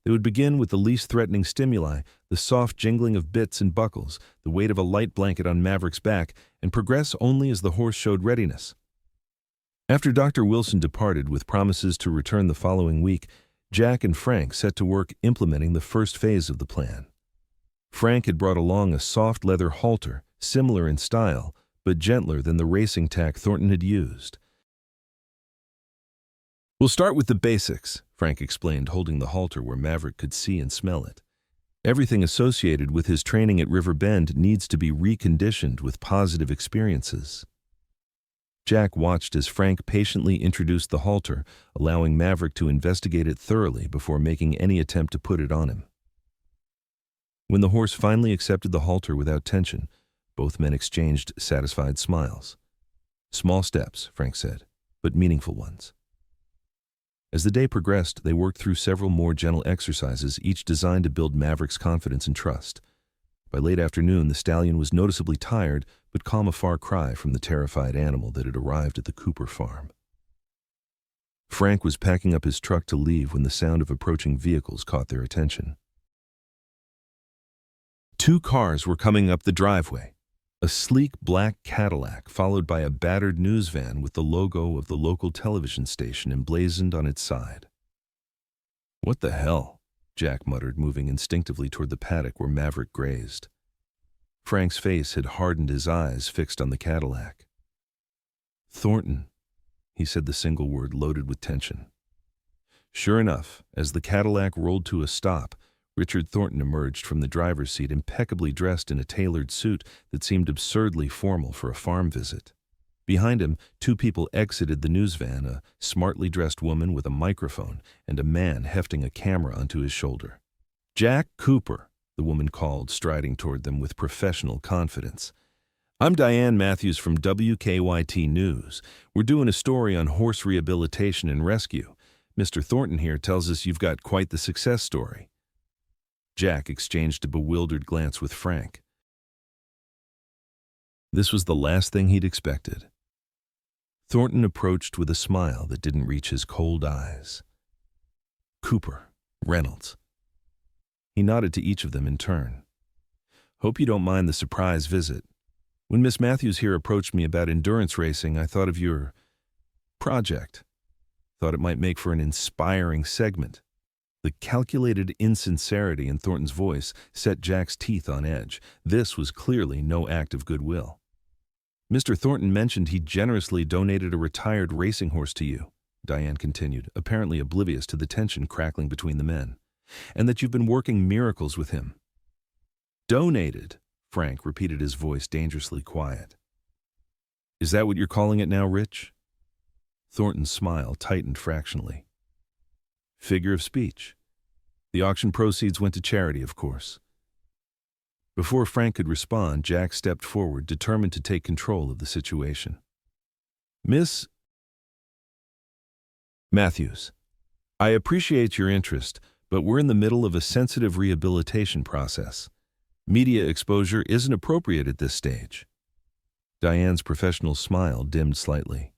They would begin with the least threatening stimuli, the soft jingling of bits and buckles, the weight of a light blanket on Maverick's back, and progress only as the horse showed readiness. After Dr. Wilson departed with promises to return the following week, Jack and Frank set to work implementing the first phase of the plan. Frank had brought along a soft leather halter, similar in style, but gentler than the racing tack Thornton had used. "We'll start with the basics," Frank explained, holding the halter where Maverick could see and smell it. "Everything associated with his training at River Bend needs to be reconditioned with positive experiences." Jack watched as Frank patiently introduced the halter, allowing Maverick to investigate it thoroughly before making any attempt to put it on him. When the horse finally accepted the halter without tension, both men exchanged satisfied smiles. "Small steps," Frank said, "but meaningful ones." As the day progressed, they worked through several more gentle exercises, each designed to build Maverick's confidence and trust. By late afternoon, the stallion was noticeably tired, but calm, a far cry from the terrified animal that had arrived at the Cooper farm. Frank was packing up his truck to leave when the sound of approaching vehicles caught their attention. Two cars were coming up the driveway. A sleek black Cadillac, followed by a battered news van with the logo of the local television station emblazoned on its side. "What the hell?" Jack muttered, moving instinctively toward the paddock where Maverick grazed. Frank's face had hardened, his eyes fixed on the Cadillac. "Thornton," he said, the single word loaded with tension. Sure enough, as the Cadillac rolled to a stop, Richard Thornton emerged from the driver's seat, impeccably dressed in a tailored suit that seemed absurdly formal for a farm visit. Behind him, two people exited the news van, a smartly dressed woman with a microphone and a man hefting a camera onto his shoulder. "Jack Cooper," the woman called, striding toward them with professional confidence. "I'm Diane Matthews from WKYT News. We're doing a story on horse rehabilitation and rescue. Mr. Thornton here tells us you've got quite the success story." Jack exchanged a bewildered glance with Frank. This was the last thing he'd expected. Thornton approached with a smile that didn't reach his cold eyes. "Cooper, Reynolds." He nodded to each of them in turn. "Hope you don't mind the surprise visit. When Miss Matthews here approached me about endurance racing, I thought of your project. Thought it might make for an inspiring segment." The calculated insincerity in Thornton's voice set Jack's teeth on edge. This was clearly no act of goodwill. "Mr. Thornton mentioned he generously donated a retired racing horse to you," Diane continued, apparently oblivious to the tension crackling between the men, "and that you've been working miracles with him." "Donated," Frank repeated, his voice dangerously quiet. "Is that what you're calling it now, Rich?" Thornton's smile tightened fractionally. "Figure of speech. The auction proceeds went to charity, of course." Before Frank could respond, Jack stepped forward, determined to take control of the situation. "Miss Matthews, I appreciate your interest, but we're in the middle of a sensitive rehabilitation process. Media exposure isn't appropriate at this stage." Diane's professional smile dimmed slightly.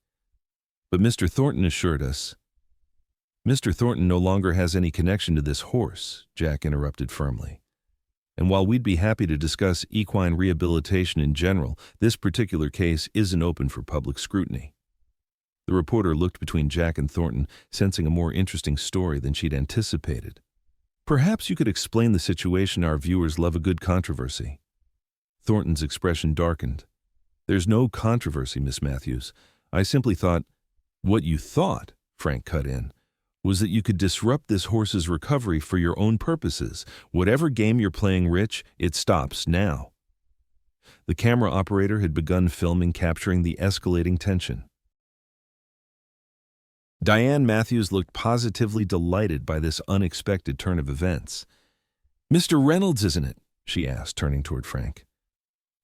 "But Mr. Thornton assured us—" "Mr. Thornton no longer has any connection to this horse," Jack interrupted firmly. "And while we'd be happy to discuss equine rehabilitation in general, this particular case isn't open for public scrutiny." The reporter looked between Jack and Thornton, sensing a more interesting story than she'd anticipated. "Perhaps you could explain the situation. Our viewers love a good controversy." Thornton's expression darkened. "There's no controversy, Miss Matthews. I simply thought—" "What you thought," Frank cut in, "was that you could disrupt this horse's recovery for your own purposes. Whatever game you're playing, Rich, it stops now." The camera operator had begun filming, capturing the escalating tension. Diane Matthews looked positively delighted by this unexpected turn of events. "Mr. Reynolds, isn't it?" she asked, turning toward Frank.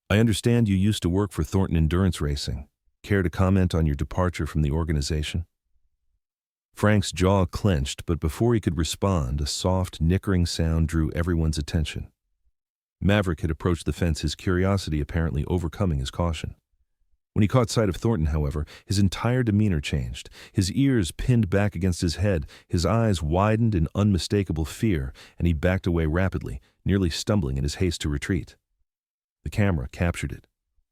"I understand you used to work for Thornton Endurance Racing. Care to comment on your departure from the organization? Frank's jaw clenched, but before he could respond, a soft, nickering sound drew everyone's attention. Maverick had approached the fence, his curiosity apparently overcoming his caution. When he caught sight of Thornton, however, his entire demeanor changed. His ears pinned back against his head, his eyes widened in unmistakable fear, and he backed away rapidly, nearly stumbling in his haste to retreat. The camera captured it.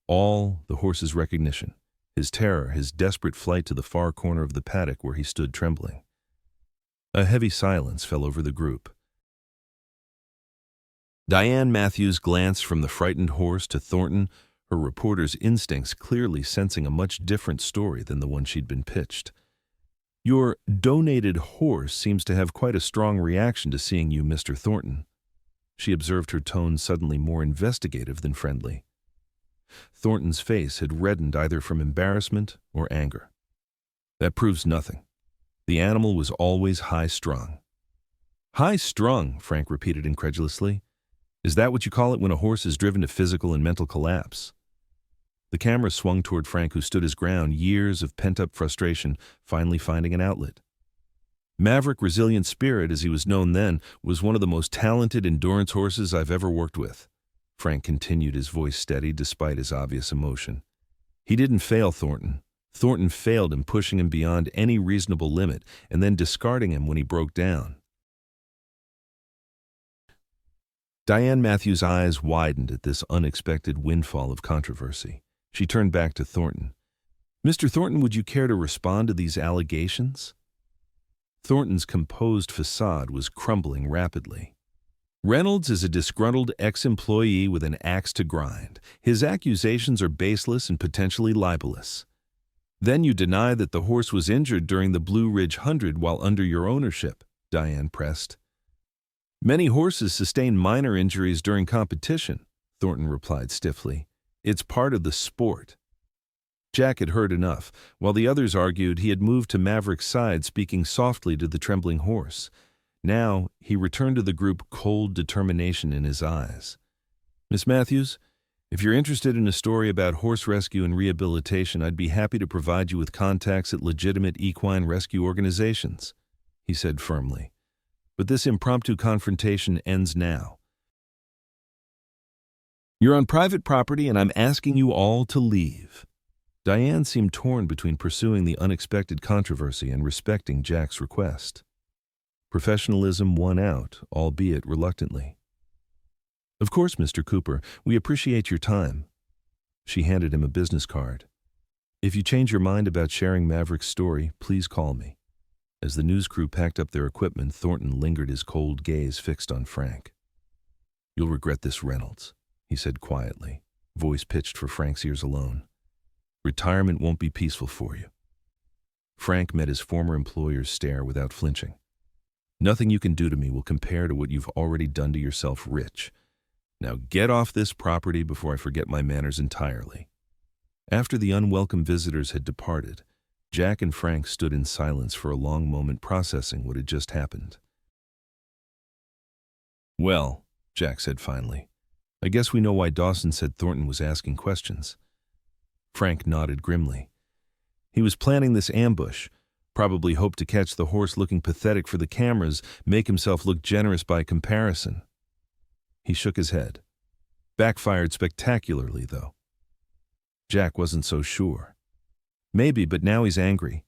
All the horse's recognition, his terror, his desperate flight to the far corner of the paddock where he stood trembling. A heavy silence fell over the group. Diane Matthews glanced from the frightened horse to Thornton, her reporter's instincts clearly sensing a much different story than the one she'd been pitched. "Your donated horse seems to have quite a strong reaction to seeing you, Mr. Thornton." She observed, her tone suddenly more investigative than friendly. Thornton's face had reddened either from embarrassment or anger. "That proves nothing. The animal was always high-strung." "High-strung," Frank repeated incredulously. "Is that what you call it when a horse is driven to physical and mental collapse?" The camera swung toward Frank, who stood his ground, years of pent-up frustration finally finding an outlet. "Maverick Resilient Spirit, as he was known then, was one of the most talented endurance horses I've ever worked with." Frank continued, his voice steady despite his obvious emotion. "He didn't fail Thornton. Thornton failed him, pushing him beyond any reasonable limit and then discarding him when he broke down." Diane Matthews' eyes widened at this unexpected windfall of controversy. She turned back to Thornton. "Mr. Thornton, would you care to respond to these allegations?" Thornton's composed facade was crumbling rapidly. "Reynolds is a disgruntled ex-employee with an axe to grind. His accusations are baseless and potentially libelous. Then you deny that the horse was injured during the Blue Ridge 100 while under your ownership," Diane pressed. "Many horses sustain minor injuries during competition," Thornton replied stiffly. "It's part of the sport." Jack had heard enough. While the others argued, he had moved to Maverick's side, speaking softly to the trembling horse. Now, he returned to the group, cold determination in his eyes. "Miss Matthews, if you're interested in a story about horse rescue and rehabilitation, I'd be happy to provide you with contacts at legitimate equine rescue organizations," he said firmly. "But this impromptu confrontation ends now. You're on private property, and I'm asking you all to leave." Diane seemed torn between pursuing the unexpected controversy and respecting Jack's request. Professionalism won out, albeit reluctantly. "Of course, Mr. Cooper, we appreciate your time." She handed him a business card. "If you change your mind about sharing Maverick's story, please call me." As the news crew packed up their equipment, Thornton lingered, his cold gaze fixed on Frank. "You'll regret this, Reynolds," he said quietly, voice pitched for Frank's ears alone. "Retirement won't be peaceful for you." Frank met his former employer's stare without flinching. "Nothing you can do to me will compare to what you've already done to yourself, Rich. Now get off this property before I forget my manners entirely." After the unwelcome visitors had departed, Jack and Frank stood in silence for a long moment, processing what had just happened. "Well," Jack said finally, "I guess we know why Dawson said Thornton was asking questions." Frank nodded grimly. "He was planning this ambush, probably hoped to catch the horse looking pathetic for the cameras, make himself look generous by comparison." He shook his head. "Backfired spectacularly, though." Jack wasn't so sure. "Maybe, but now he's angry.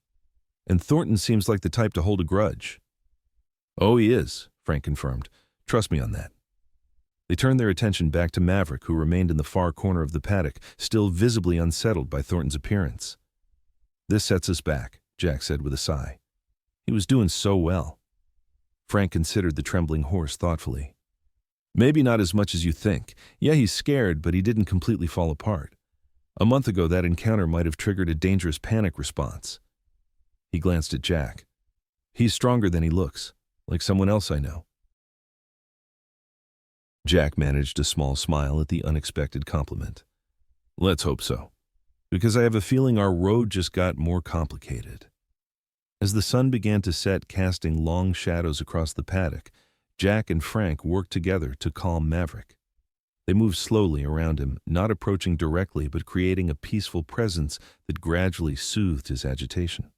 And Thornton seems like the type to hold a grudge." "Oh, he is," Frank confirmed. "Trust me on that." They turned their attention back to Maverick, who remained in the far corner of the paddock, still visibly unsettled by Thornton's appearance. "This sets us back," Jack said with a sigh. "He was doing so well." Frank considered the trembling horse thoughtfully. "Maybe not as much as you think. Yeah, he's scared, but he didn't completely fall apart. A month ago, that encounter might have triggered a dangerous panic response." He glanced at Jack. "He's stronger than he looks, like someone else I know." Jack managed a small smile at the unexpected compliment. "Let's hope so, because I have a feeling our road just got more complicated." As the sun began to set, casting long shadows across the paddock, Jack and Frank worked together to calm Maverick. They moved slowly around him, not approaching directly but creating a peaceful presence that gradually soothed his agitation.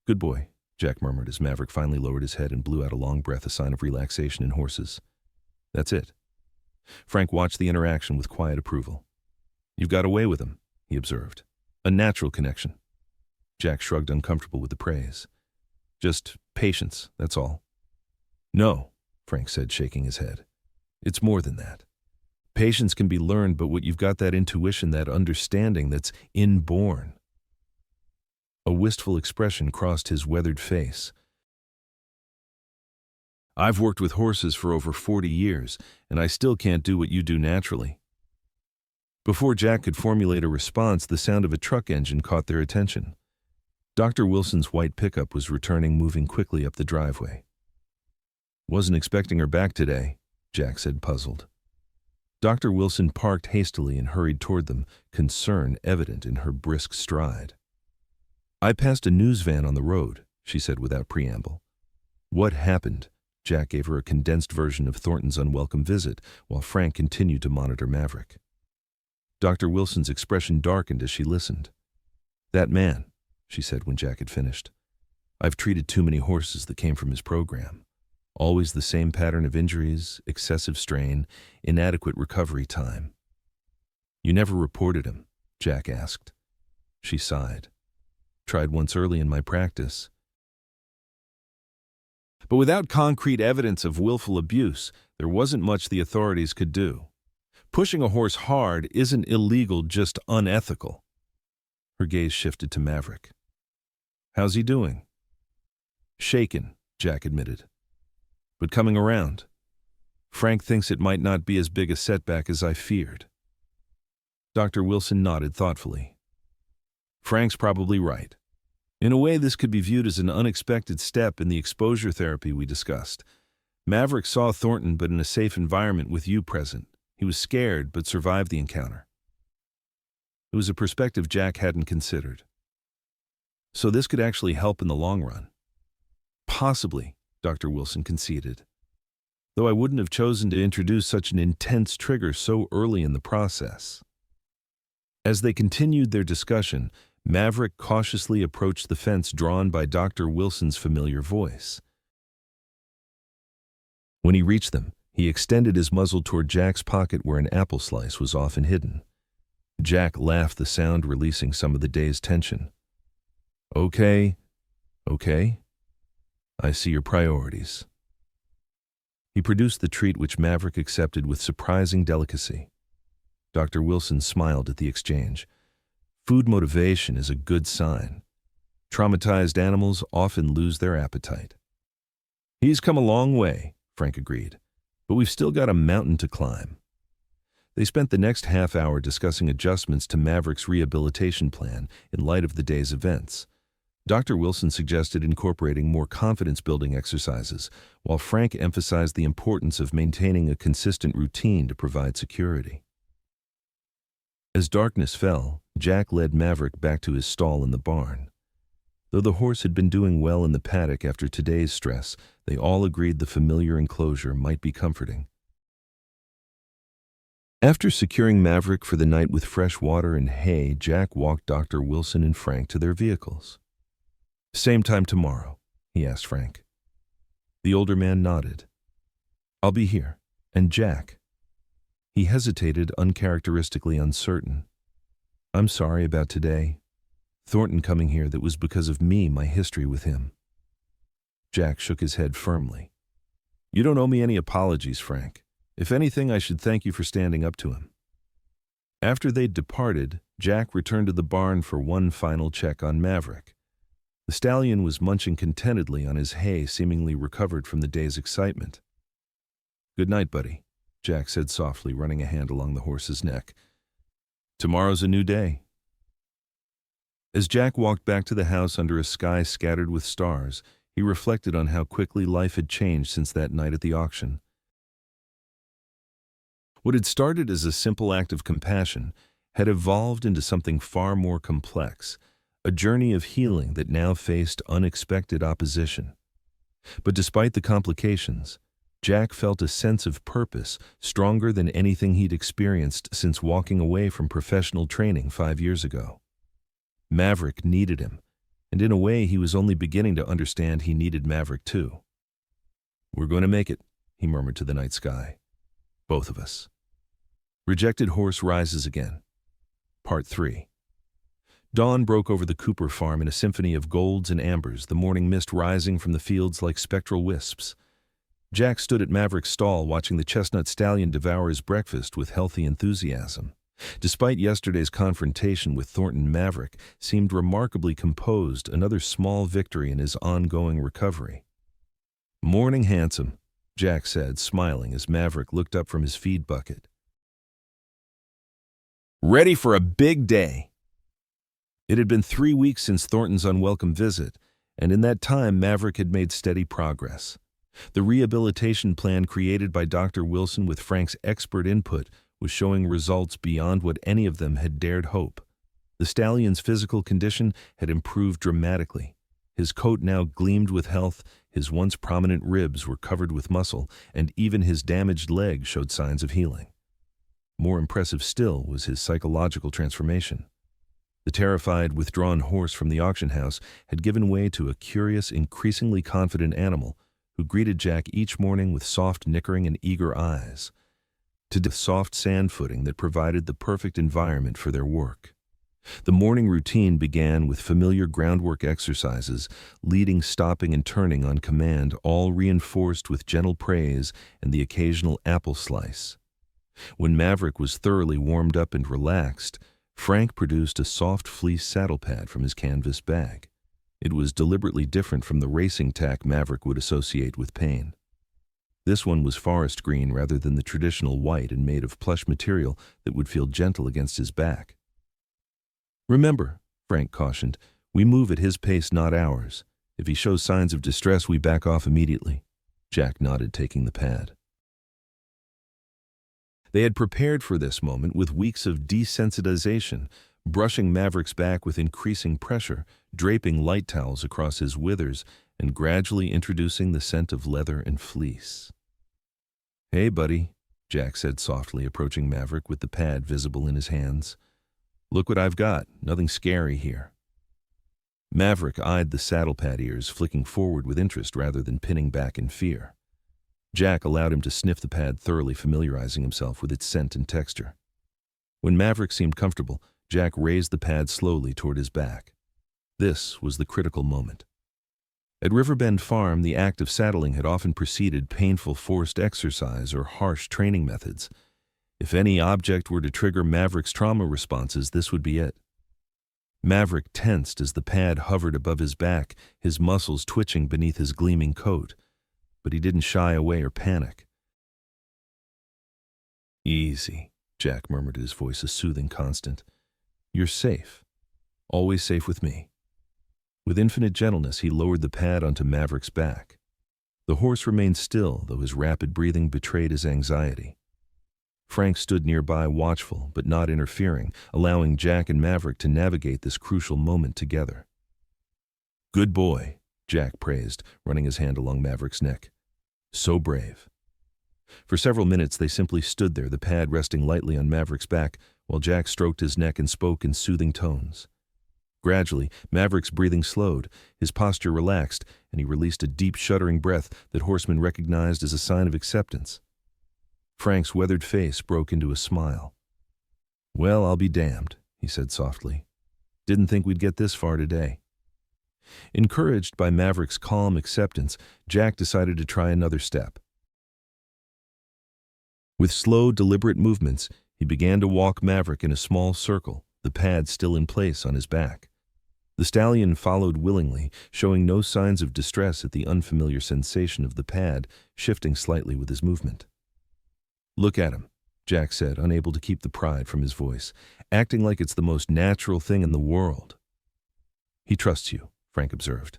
"Good boy," Jack murmured as Maverick finally lowered his head and blew out a long breath, a sign of relaxation in horses. "That's it." Frank watched the interaction with quiet approval. "You've got away with him," he observed. "A natural connection." Jack shrugged, uncomfortable with the praise. "Just patience, that's all." "No," Frank said, shaking his head. "It's more than that. Patience can be learned, but what you've got, that intuition, that understanding that's inborn." A wistful expression crossed his weathered face. "I've worked with horses for over 40 years, and I still can't do what you do naturally." Before Jack could formulate a response, the sound of a truck engine caught their attention. Dr. Wilson's white pickup was returning, moving quickly up the driveway. "Wasn't expecting her back today," Jack said, puzzled. Dr. Wilson parked hastily and hurried toward them, concern evident in her brisk stride. "I passed a news van on the road," she said without preamble. "What happened?" Jack gave her a condensed version of Thornton's unwelcome visit, while Frank continued to monitor Maverick. Dr. Wilson's expression darkened as she listened. "That man," she said when Jack had finished. "I've treated too many horses that came from his program. Always the same pattern of injuries, excessive strain, inadequate recovery time." "You never reported him?" Jack asked. She sighed. "Tried once early in my practice. But without concrete evidence of willful abuse, there wasn't much the authorities could do. Pushing a horse hard isn't illegal, just unethical." Her gaze shifted to Maverick. "How's he doing?" "Shaken," Jack admitted. "But coming around. Frank thinks it might not be as big a setback as I feared." Dr. Wilson nodded thoughtfully. "Frank's probably right. In a way, this could be viewed as an unexpected step in the exposure therapy we discussed. Maverick saw Thornton, but in a safe environment with you present. He was scared, but survived the encounter." It was a perspective Jack hadn't considered. "So this could actually help in the long run." "Possibly," Dr. Wilson conceded. "Though I wouldn't have chosen to introduce such an intense trigger so early in the process." As they continued their discussion, Maverick cautiously approached the fence drawn by Dr. Wilson's familiar voice. When he reached them, he extended his muzzle toward Jack's pocket where an apple slice was often hidden. Jack laughed, the sound releasing some of the day's tension. Okay. I see your priorities." He produced the treat, which Maverick accepted with surprising delicacy. Dr. Wilson smiled at the exchange. "Food motivation is a good sign. Traumatized animals often lose their appetite." "He's come a long way," Frank agreed, "but we've still got a mountain to climb." They spent the next half hour discussing adjustments to Maverick's rehabilitation plan in light of the day's events. Dr. Wilson suggested incorporating more confidence-building exercises, while Frank emphasized the importance of maintaining a consistent routine to provide security. As darkness fell, Jack led Maverick back to his stall in the barn. Though the horse had been doing well in the paddock after today's stress, they all agreed the familiar enclosure might be comforting. After securing Maverick for the night with fresh water and hay, Jack walked Dr. Wilson and Frank to their vehicles. "Same time tomorrow?" he asked Frank. The older man nodded. "I'll be here. And Jack?" He hesitated, uncharacteristically uncertain. "I'm sorry about today. Thornton coming here, that was because of me, my history with him." Jack shook his head firmly. "You don't owe me any apologies, Frank. If anything, I should thank you for standing up to him." After they'd departed, Jack returned to the barn for one final check on Maverick. The stallion was munching contentedly on his hay, seemingly recovered from the day's excitement. "Good night, buddy," Jack said softly, running a hand along the horse's neck. "Tomorrow's a new day." As Jack walked back to the house under a sky scattered with stars, he reflected on how quickly life had changed since that night at the auction. What had started as a simple act of compassion had evolved into something far more complex, a journey of healing that now faced unexpected opposition. But despite the complications, Jack felt a sense of purpose, stronger than anything he'd experienced since walking away from professional training 5 years ago. Maverick needed him, and in a way he was only beginning to understand he needed Maverick too. "We're going to make it," he murmured to the night sky. "Both of us." Rejected Horse rises again. Part 3. Dawn broke over the Cooper farm in a symphony of golds and ambers, the morning mist rising from the fields like spectral wisps. Jack stood at Maverick's stall watching the chestnut stallion devour his breakfast with healthy enthusiasm. Despite yesterday's confrontation with Thornton, Maverick seemed remarkably composed, another small victory in his ongoing recovery. "Morning, handsome," Jack said, smiling as Maverick looked up from his feed bucket. "Ready for a big day." It had been 3 weeks since Thornton's unwelcome visit, and in that time Maverick had made steady progress. The rehabilitation plan created by Dr. Wilson with Frank's expert input was showing results beyond what any of them had dared hope. The stallion's physical condition had improved dramatically. His coat now gleamed with health, his once prominent ribs were covered with muscle, and even his damaged leg showed signs of healing. More impressive still was his psychological transformation. The terrified, withdrawn horse from the auction house had given way to a curious, increasingly confident animal who greeted Jack each morning with soft nickering and eager eyes, to the soft sand footing that provided the perfect environment for their work. The morning routine began with familiar groundwork exercises, leading, stopping, and turning on command, all reinforced with gentle praise and the occasional apple slice. When Maverick was thoroughly warmed up and relaxed, Frank produced a soft fleece saddle pad from his canvas bag. It was deliberately different from the racing tack Maverick would associate with pain. This one was forest green rather than the traditional white and made of plush material that would feel gentle against his back. "Remember," Frank cautioned, "we move at his pace, not ours. If he shows signs of distress, we back off immediately." Jack nodded, taking the pad. They had prepared for this moment with weeks of desensitization, brushing Maverick's back with increasing pressure, draping light towels across his withers, and gradually introducing the scent of leather and fleece. "Hey, buddy," Jack said softly, approaching Maverick with the pad visible in his hands. "Look what I've got. Nothing scary here." Maverick eyed the saddle pad ears, flicking forward with interest rather than pinning back in fear. Jack allowed him to sniff the pad, thoroughly familiarizing himself with its scent and texture. When Maverick seemed comfortable, Jack raised the pad slowly toward his back. This was the critical moment. At Riverbend Farm, the act of saddling had often preceded painful forced exercise or harsh training methods. If any object were to trigger Maverick's trauma responses, this would be it. Maverick tensed as the pad hovered above his back, his muscles twitching beneath his gleaming coat. But he didn't shy away or panic. "Easy," Jack murmured, his voice a soothing constant. "You're safe. Always safe with me." With infinite gentleness, he lowered the pad onto Maverick's back. The horse remained still, though his rapid breathing betrayed his anxiety. Frank stood nearby, watchful but not interfering, allowing Jack and Maverick to navigate this crucial moment together. "Good boy," Jack praised, running his hand along Maverick's neck. "So brave." For several minutes they simply stood there, the pad resting lightly on Maverick's back, while Jack stroked his neck and spoke in soothing tones. Gradually, Maverick's breathing slowed, his posture relaxed, and he released a deep, shuddering breath that horsemen recognized as a sign of acceptance. Frank's weathered face broke into a smile. "Well, I'll be damned," he said softly. "Didn't think we'd get this far today." Encouraged by Maverick's calm acceptance, Jack decided to try another step. With slow, deliberate movements, he began to walk Maverick in a small circle, the pad still in place on his back. The stallion followed willingly, showing no signs of distress at the unfamiliar sensation of the pad shifting slightly with his movement. "Look at him," Jack said, unable to keep the pride from his voice, "acting like it's the most natural thing in the world." "He trusts you," Frank observed.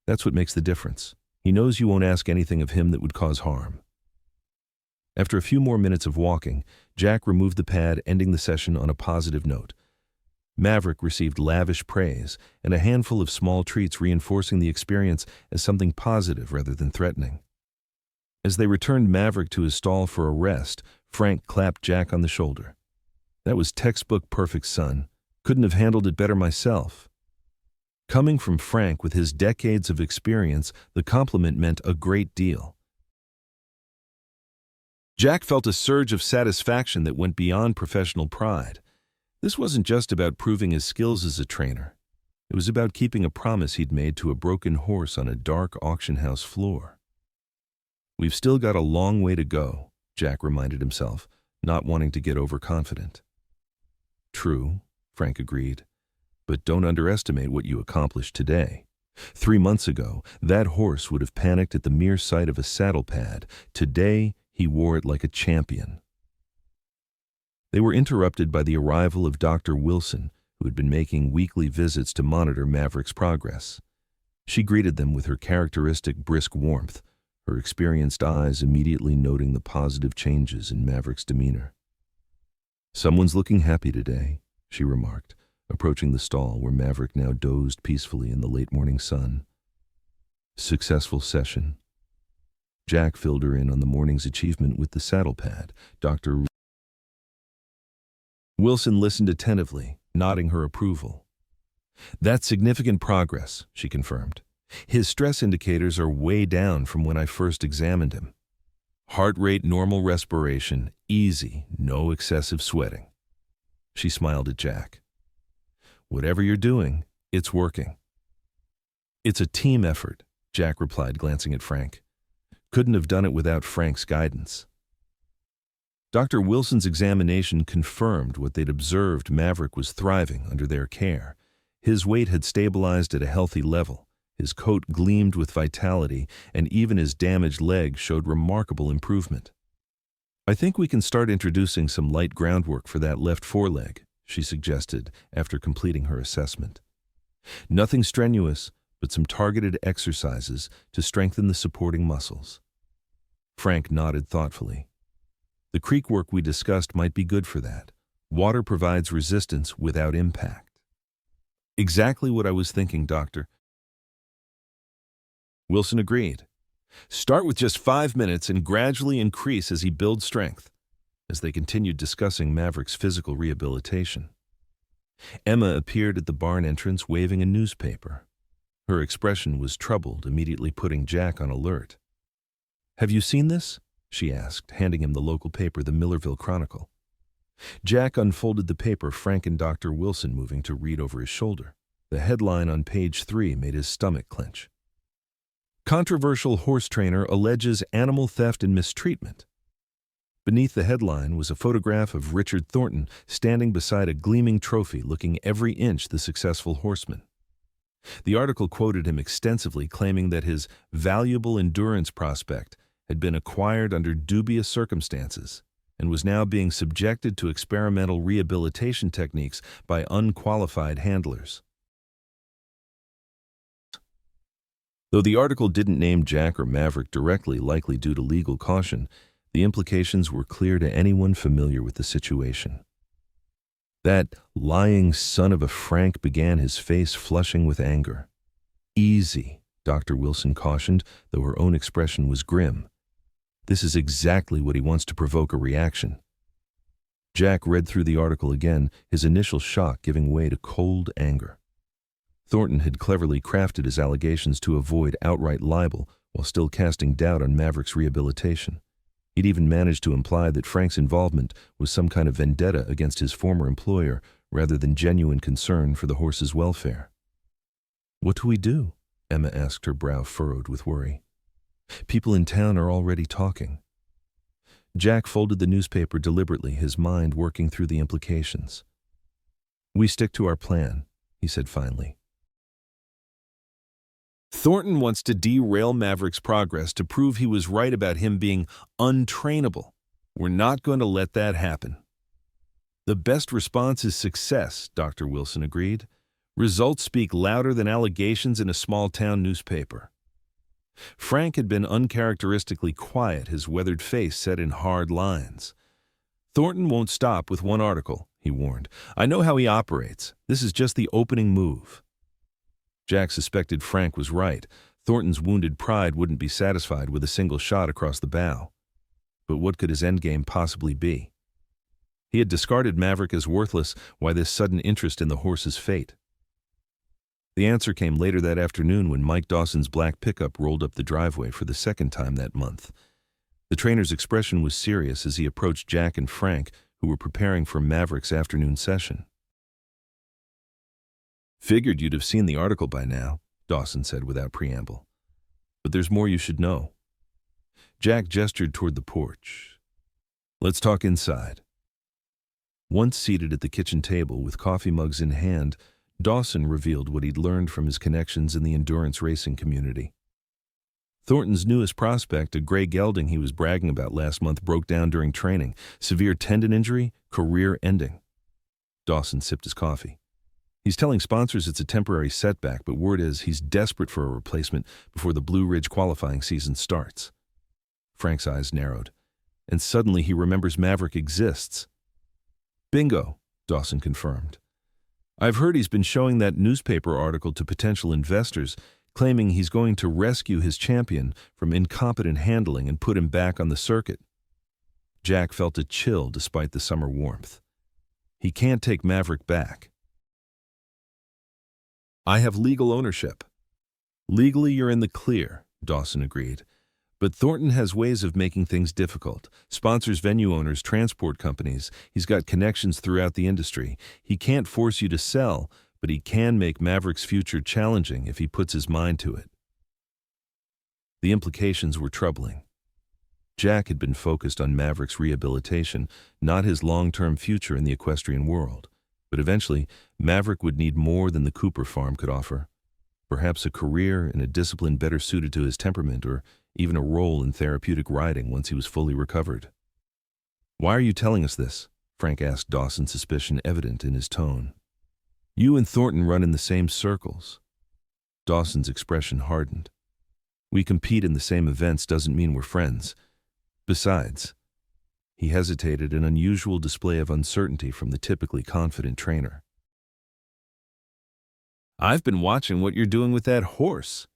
"That's what makes the difference. He knows you won't ask anything of him that would cause harm." After a few more minutes of walking, Jack removed the pad, ending the session on a positive note. Maverick received lavish praise and a handful of small treats, reinforcing the experience as something positive rather than threatening. As they returned Maverick to his stall for a rest, Frank clapped Jack on the shoulder. "That was textbook perfect, son. Couldn't have handled it better myself." Coming from Frank with his decades of experience, the compliment meant a great deal. Jack felt a surge of satisfaction that went beyond professional pride. This wasn't just about proving his skills as a trainer. It was about keeping a promise he'd made to a broken horse on a dark auction house floor. "We've still got a long way to go," Jack reminded himself, not wanting to get overconfident. "True," Frank agreed, "but don't underestimate what you accomplished today. 3 months ago, that horse would have panicked at the mere sight of a saddle pad. Today, he wore it like a champion." They were interrupted by the arrival of Dr. Wilson, who had been making weekly visits to monitor Maverick's progress. She greeted them with her characteristic brisk warmth, her experienced eyes immediately noting the positive changes in Maverick's demeanor. "Someone's looking happy today," she remarked, approaching the stall where Maverick now dozed peacefully in the late morning sun. "Successful session." Jack filled her in on the morning's achievement with the saddle pad. Dr. Wilson listened attentively, nodding her approval. "That's significant progress," she confirmed. "His stress indicators are way down from when I first examined him. Heart rate, normal respiration, easy, no excessive sweating." She smiled at Jack. "Whatever you're doing, it's working." "It's a team effort," Jack replied, glancing at Frank. "Couldn't have done it without Frank's guidance." Dr. Wilson's examination confirmed what they'd observed. Maverick was thriving under their care. His weight had stabilized at a healthy level. His coat gleamed with vitality, and even his damaged leg showed remarkable improvement. "I think we can start introducing some light groundwork for that left foreleg," she suggested after completing her assessment. "Nothing strenuous, but some targeted exercises to strengthen the supporting muscles." Frank nodded thoughtfully. "The creek work we discussed might be good for that. Water provides resistance without impact." "Exactly what I was thinking, Doctor." Wilson agreed. "Start with just 5 minutes and gradually increase as he builds strength." As they continued discussing Maverick's physical rehabilitation, Emma appeared at the barn entrance waving a newspaper. Her expression was troubled, immediately putting Jack on alert. "Have you seen this?" she asked, handing him the local paper, the Millerville Chronicle. Jack unfolded the paper, Frank and Dr. Wilson moving to read over his shoulder. The headline on page 3 made his stomach clench. "Controversial horse trainer alleges animal theft and mistreatment." Beneath the headline was a photograph of Richard Thornton standing beside a gleaming trophy, looking every inch the successful horseman. The article quoted him extensively, claiming that his valuable endurance prospect had been acquired under dubious circumstances and was now being subjected to experimental rehabilitation techniques by unqualified handlers. Though the article didn't name Jack or Maverick directly, likely due to legal caution, the implications were clear to anyone familiar with the situation. That lying son of a Frank began, his face flushing with anger. "Easy," Dr. Wilson cautioned, though her own expression was grim. "This is exactly what he wants to provoke a reaction." Jack read through the article again, his initial shock giving way to cold anger. Thornton had cleverly crafted his allegations to avoid outright libel while still casting doubt on Maverick's rehabilitation. He'd even managed to imply that Frank's involvement was some kind of vendetta against his former employer rather than genuine concern for the horse's welfare. "What do we do?" Emma asked, her brow furrowed with worry. "People in town are already talking." Jack folded the newspaper deliberately, his mind working through the implications. "We stick to our plan," he said finally. "Thornton wants to derail Maverick's progress to prove he was right about him being untrainable. We're not going to let that happen." "The best response is success," Dr. Wilson agreed. "Results speak louder than allegations in a small-town newspaper." Frank had been uncharacteristically quiet, his weathered face set in hard lines. "Thornton won't stop with one article," he warned. "I know how he operates. This is just the opening move." Jack suspected Frank was right. Thornton's wounded pride wouldn't be satisfied with a single shot across the bow. But what could his endgame possibly be? He had discarded Maverick as worthless. Why this sudden interest in the horse's fate? The answer came later that afternoon when Mike Dawson's black pickup rolled up the driveway for the second time that month. The trainer's expression was serious as he approached Jack and Frank, who were preparing for Maverick's afternoon session. "Figured you'd have seen the article by now," Dawson said without preamble. "But there's more you should know." Jack gestured toward the porch. "Let's talk inside." Once seated at the kitchen table with coffee mugs in hand, Dawson revealed what he'd learned from his connections in the endurance racing community. Thornton's newest prospect, a gray gelding he was bragging about last month, broke down during training. Severe tendon injury, career ending. Dawson sipped his coffee. "He's telling sponsors it's a temporary setback, but word is he's desperate for a replacement before the Blue Ridge qualifying season starts." Frank's eyes narrowed, and suddenly he remembers Maverick exists. "Bingo," Dawson confirmed. "I've heard he's been showing that newspaper article to potential investors, claiming he's going to rescue his champion from incompetent handling and put him back on the circuit." Jack felt a chill despite the summer warmth. He can't take Maverick back. "I have legal ownership." "Legally, you're in the clear," Dawson agreed. "But Thornton has ways of making things difficult. Sponsors, venue owners, transport companies. He's got connections throughout the industry. He can't force you to sell, but he can make Maverick's future challenging if he puts his mind to it." The implications were troubling. Jack had been focused on Maverick's rehabilitation, not his long-term future in the equestrian world. But eventually, Maverick would need more than the Cooper farm could offer. Perhaps a career in a discipline better suited to his temperament, or even a role in therapeutic riding once he was fully recovered. "Why are you telling us this?" Frank asked Dawson, suspicion evident in his tone. "You and Thornton run in the same circles." Dawson's expression hardened. "We compete in the same events doesn't mean we're friends. Besides," he hesitated, an unusual display of uncertainty from the typically confident trainer. "I've been watching what you're doing with that horse.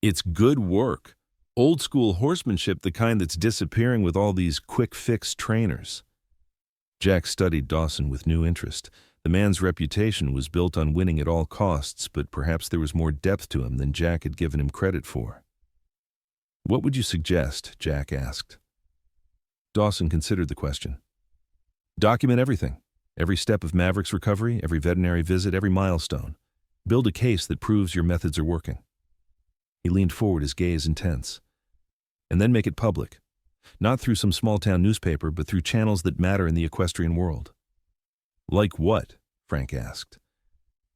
It's good work. Old-school horsemanship, the kind that's disappearing with all these quick-fix trainers." Jack studied Dawson with new interest. The man's reputation was built on winning at all costs, but perhaps there was more depth to him than Jack had given him credit for. "What would you suggest?" Jack asked. Dawson considered the question. "Document everything. Every step of Maverick's recovery, every veterinary visit, every milestone. Build a case that proves your methods are working." He leaned forward, his gaze intense. "And then make it public. Not through some small-town newspaper, but through channels that matter in the equestrian world." "Like what?" Frank asked.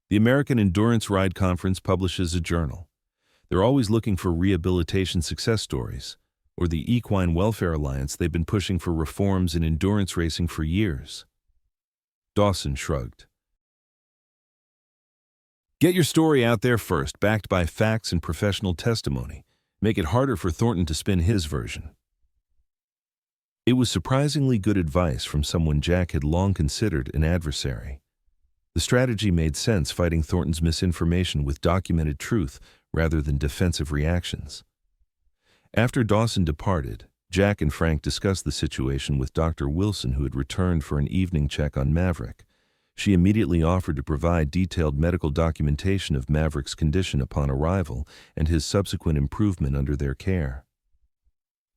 "The American Endurance Ride Conference publishes a journal. They're always looking for rehabilitation success stories. Or the Equine Welfare Alliance, they've been pushing for reforms in endurance racing for years." Dawson shrugged. "Get your story out there first, backed by facts and professional testimony. Make it harder for Thornton to spin his version." It was surprisingly good advice from someone Jack had long considered an adversary. The strategy made sense, fighting Thornton's misinformation with documented truth rather than defensive reactions. After Dawson departed, Jack and Frank discussed the situation with Dr. Wilson, who had returned for an evening check on Maverick. She immediately offered to provide detailed medical documentation of Maverick's condition upon arrival and his subsequent improvement under their care.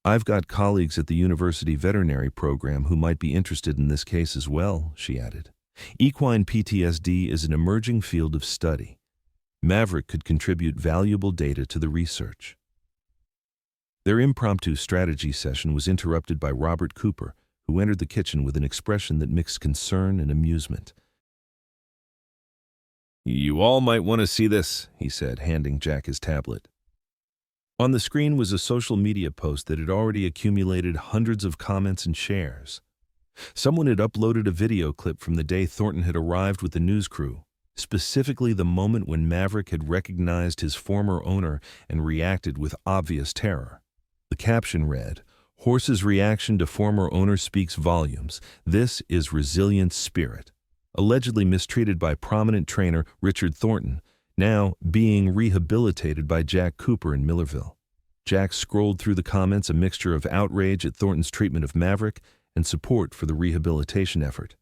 "I've got colleagues at the university veterinary program who might be interested in this case as well," she added. "Equine PTSD is an emerging field of study. Maverick could contribute valuable data to the research." Their impromptu strategy session was interrupted by Robert Cooper, who entered the kitchen with an expression that mixed concern and amusement. "You all might want to see this," he said, handing Jack his tablet. On the screen was a social media post that had already accumulated hundreds of comments and shares. Someone had uploaded a video clip from the day Thornton had arrived with the news crew, specifically the moment when Maverick had recognized his former owner and reacted with obvious terror. The caption read, "Horse's reaction to former owner speaks volumes. This is resilient spirit." Allegedly mistreated by prominent trainer Richard Thornton, Now being rehabilitated by Jack Cooper in Millerville. Jack scrolled through the comments, a mixture of outrage at Thornton's treatment of Maverick and support for the rehabilitation effort.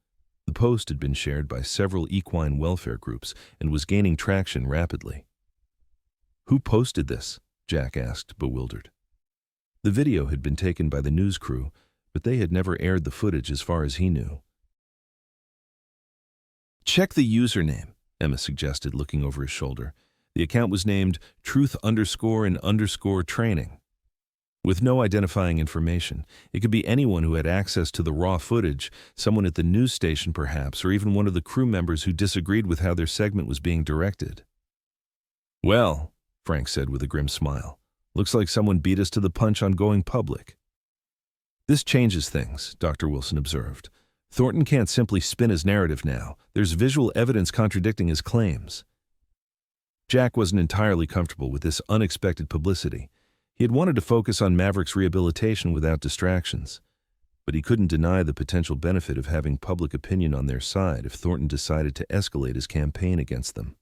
The post had been shared by several equine welfare groups and was gaining traction rapidly. "Who posted this?" Jack asked, bewildered. The video had been taken by the news crew, but they had never aired the footage as far as he knew. "Check the username," Emma suggested, looking over his shoulder. The account was named truth_and_training. With no identifying information, it could be anyone who had access to the raw footage, someone at the news station perhaps, or even one of the crew members who disagreed with how their segment was being directed. "Well," Frank said with a grim smile, "looks like someone beat us to the punch on going public." "This changes things," Dr. Wilson observed. "Thornton can't simply spin his narrative now. There's visual evidence contradicting his claims." Jack wasn't entirely comfortable with this unexpected publicity. He had wanted to focus on Maverick's rehabilitation without distractions, but he couldn't deny the potential benefit of having public opinion on their side if Thornton decided to escalate his campaign against them.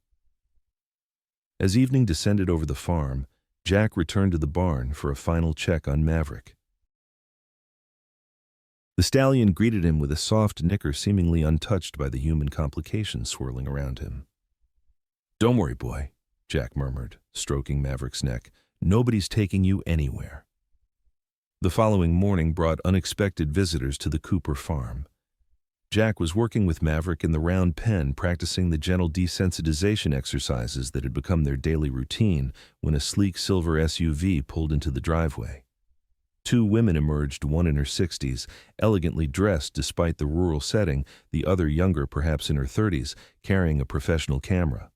As evening descended over the farm, Jack returned to the barn for a final check on Maverick. The stallion greeted him with a soft nicker seemingly untouched by the human complications swirling around him. "Don't worry, boy," Jack murmured, stroking Maverick's neck. "Nobody's taking you anywhere." The following morning brought unexpected visitors to the Cooper farm. Jack was working with Maverick in the round pen, practicing the gentle desensitization exercises that had become their daily routine when a sleek silver SUV pulled into the driveway. Two women emerged, one in her 60s, elegantly dressed despite the rural setting, the other younger, perhaps in her 30s, carrying a professional camera.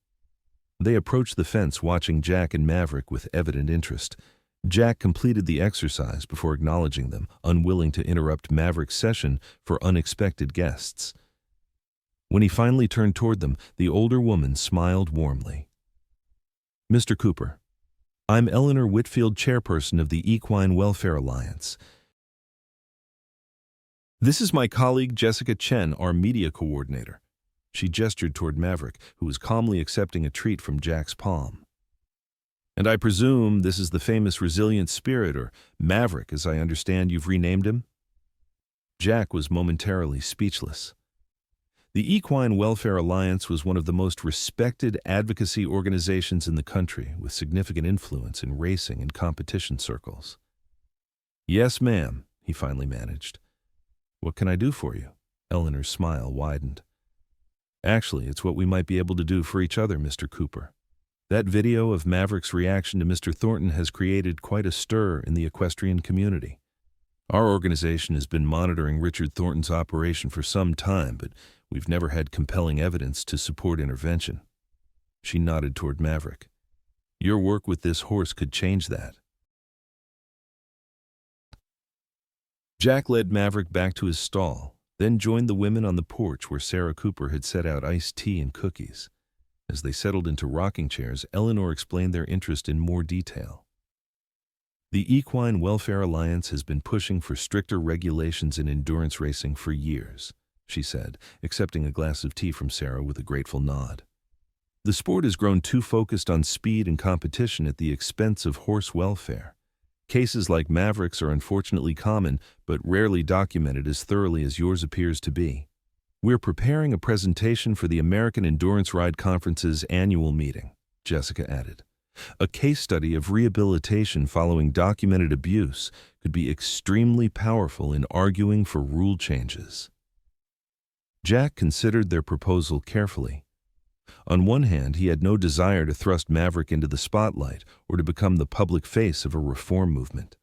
They approached the fence, watching Jack and Maverick with evident interest. Jack completed the exercise before acknowledging them, unwilling to interrupt Maverick's session for unexpected guests. When he finally turned toward them, the older woman smiled warmly. "Mr. Cooper, I'm Eleanor Whitfield, chairperson of the Equine Welfare Alliance. This is my colleague Jessica Chen, our media coordinator." She gestured toward Maverick, who was calmly accepting a treat from Jack's palm. "And I presume this is the famous resilient spirit, or Maverick, as I understand you've renamed him?" Jack was momentarily speechless. The Equine Welfare Alliance was one of the most respected advocacy organizations in the country, with significant influence in racing and competition circles. "Yes, ma'am," he finally managed. "What can I do for you?" Eleanor's smile widened. "Actually, it's what we might be able to do for each other, Mr. Cooper. That video of Maverick's reaction to Mr. Thornton has created quite a stir in the equestrian community. Our organization has been monitoring Richard Thornton's operation for some time, but we've never had compelling evidence to support intervention." She nodded toward Maverick. "Your work with this horse could change that." Jack led Maverick back to his stall, then joined the women on the porch where Sarah Cooper had set out iced tea and cookies. As they settled into rocking chairs, Eleanor explained their interest in more detail. "The Equine Welfare Alliance has been pushing for stricter regulations in endurance racing for years," she said, accepting a glass of tea from Sarah with a grateful nod. "The sport has grown too focused on speed and competition at the expense of horse welfare. Cases like Maverick's are unfortunately common, but rarely documented as thoroughly as yours appears to be. We're preparing a presentation for the American Endurance Ride Conference's annual meeting," Jessica added. "A case study of rehabilitation following documented abuse could be extremely powerful in arguing for rule changes." Jack considered their proposal carefully. On one hand, he had no desire to thrust Maverick into the spotlight or to become the public face of a reform movement.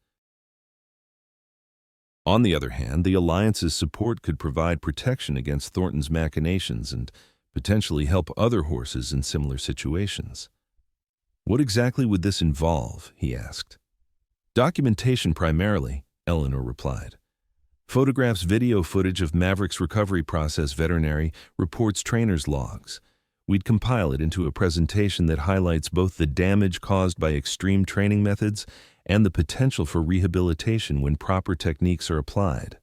On the other hand, the Alliance's support could provide protection against Thornton's machinations and potentially help other horses in similar situations. "What exactly would this involve?" he asked. "Documentation primarily," Eleanor replied. "Photographs, video footage of Maverick's recovery process, veterinary reports, trainers' logs. We'd compile it into a presentation that highlights both the damage caused by extreme training methods and the potential for rehabilitation when proper techniques are applied."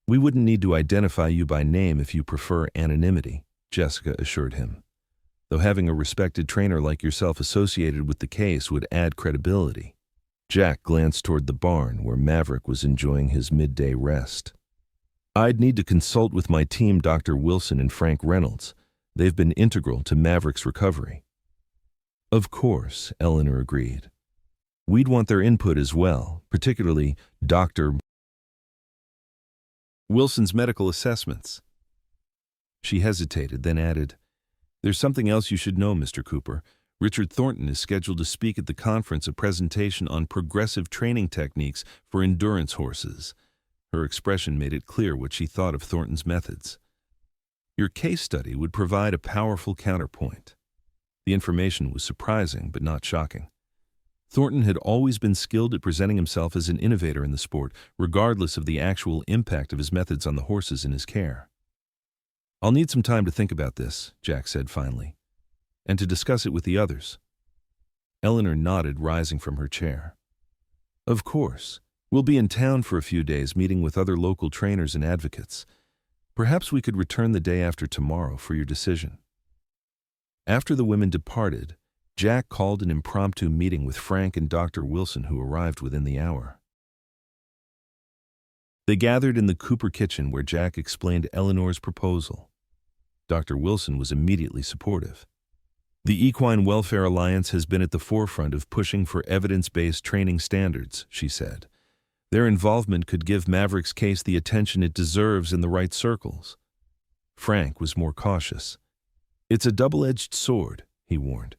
"We wouldn't need to identify you by name if you prefer anonymity," Jessica assured him. though having a respected trainer like yourself associated with the case would add credibility. Jack glanced toward the barn where Maverick was enjoying his midday rest. I'd need to consult with my team, Dr. Wilson and Frank Reynolds. They've been integral to Maverick's recovery. Of course, Eleanor agreed. We'd want their input as well, particularly Dr. Wilson's medical assessments. She hesitated, then added, There's something else you should know, Mr. Cooper. Richard Thornton is scheduled to speak at the conference, a presentation on progressive training techniques for endurance horses. Her expression made it clear what she thought of Thornton's methods. Your case study would provide a powerful counterpoint. The information was surprising, but not shocking. Thornton had always been skilled at presenting himself as an innovator in the sport, regardless of the actual impact of his methods on the horses in his care. I'll need some time to think about this, Jack said finally, and to discuss it with the others. Eleanor nodded, rising from her chair. Of course. We'll be in town for a few days, meeting with other local trainers and advocates. Perhaps we could return the day after tomorrow for your decision. After the women departed, Jack called an impromptu meeting with Frank and Dr. Wilson, who arrived within the hour. They gathered in the Cooper kitchen where Jack explained Eleanor's proposal. Dr. Wilson was immediately supportive. The Equine Welfare Alliance has been at the forefront of pushing for evidence-based training standards, she said. Their involvement could give Maverick's case the attention it deserves in the right circles. Frank was more cautious. It's a double-edged sword, he warned.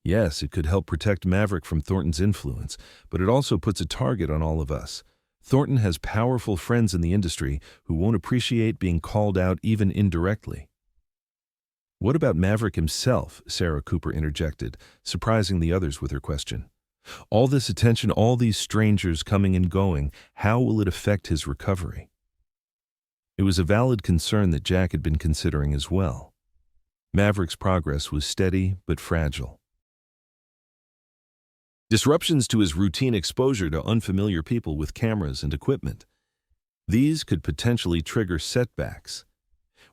Yes, it could help protect Maverick from Thornton's influence, but it also puts a target on all of us. Thornton has powerful friends in the industry who won't appreciate being called out even indirectly. What about Maverick himself? Sarah Cooper interjected, surprising the others with her question. All this attention, all these strangers coming and going, how will it affect his recovery? It was a valid concern that Jack had been considering as well. Maverick's progress was steady but fragile. Disruptions to his routine exposure to unfamiliar people with cameras and equipment. These could potentially trigger setbacks.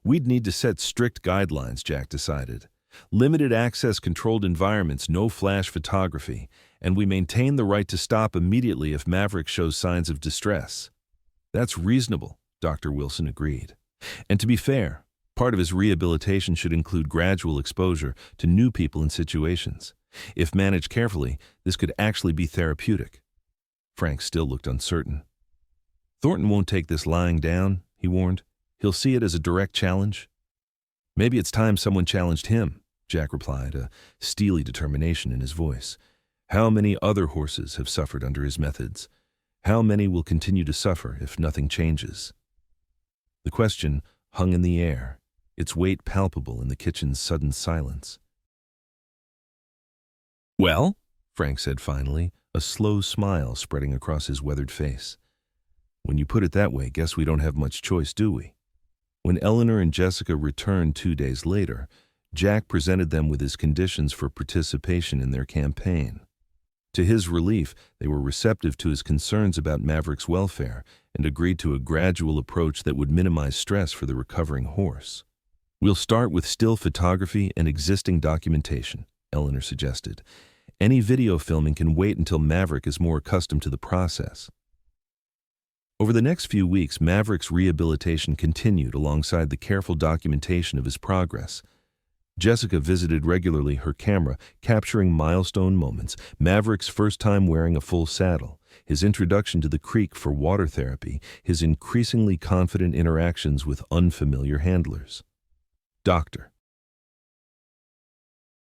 We'd need to set strict guidelines, Jack decided. Limited access controlled environments, no flash photography, and we maintain the right to stop immediately if Maverick shows signs of distress. That's reasonable, Dr. Wilson agreed. And to be fair, part of his rehabilitation should include gradual exposure to new people and situations. If managed carefully, this could actually be therapeutic. Frank still looked uncertain. Thornton won't take this lying down, he warned. He'll see it as a direct challenge. Maybe it's time someone challenged him, Jack replied, a steely determination in his voice. How many other horses have suffered under his methods? How many will continue to suffer if nothing changes? The question hung in the air, its weight palpable in the kitchen's sudden silence. Well, Frank said finally, a slow smile spreading across his weathered face. When you put it that way, guess we don't have much choice, do we? When Eleanor and Jessica returned 2 days later, Jack presented them with his conditions for participation in their campaign. To his relief, they were receptive to his concerns about Maverick's welfare and agreed to a gradual approach that would minimize stress for the recovering horse. We'll start with still photography and existing documentation, Eleanor suggested. Any video filming can wait until Maverick is more accustomed to the process. Over the next few weeks, Maverick's rehabilitation continued alongside the careful documentation of his progress. Jessica visited regularly, her camera capturing milestone moments: Maverick's first time wearing a full saddle, his introduction to the creek for water therapy, his increasingly confident interactions with unfamiliar handlers. Dr.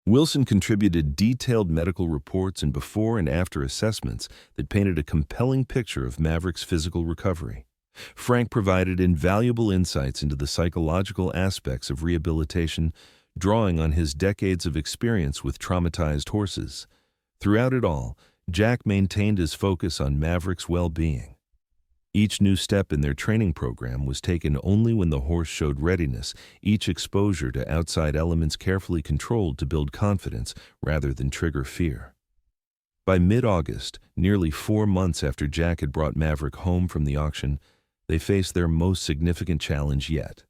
Wilson contributed detailed medical reports and before and after assessments that painted a compelling picture of Maverick's physical recovery. Frank provided invaluable insights into the psychological aspects of rehabilitation, drawing on his decades of experience with traumatized horses. Throughout it all, Jack maintained his focus on Maverick's well-being. Each new step in their training program was taken only when the horse showed readiness, each exposure to outside elements carefully controlled to build confidence rather than trigger fear. By mid-August, nearly 4 months after Jack had brought Maverick home from the auction, they faced their most significant challenge yet.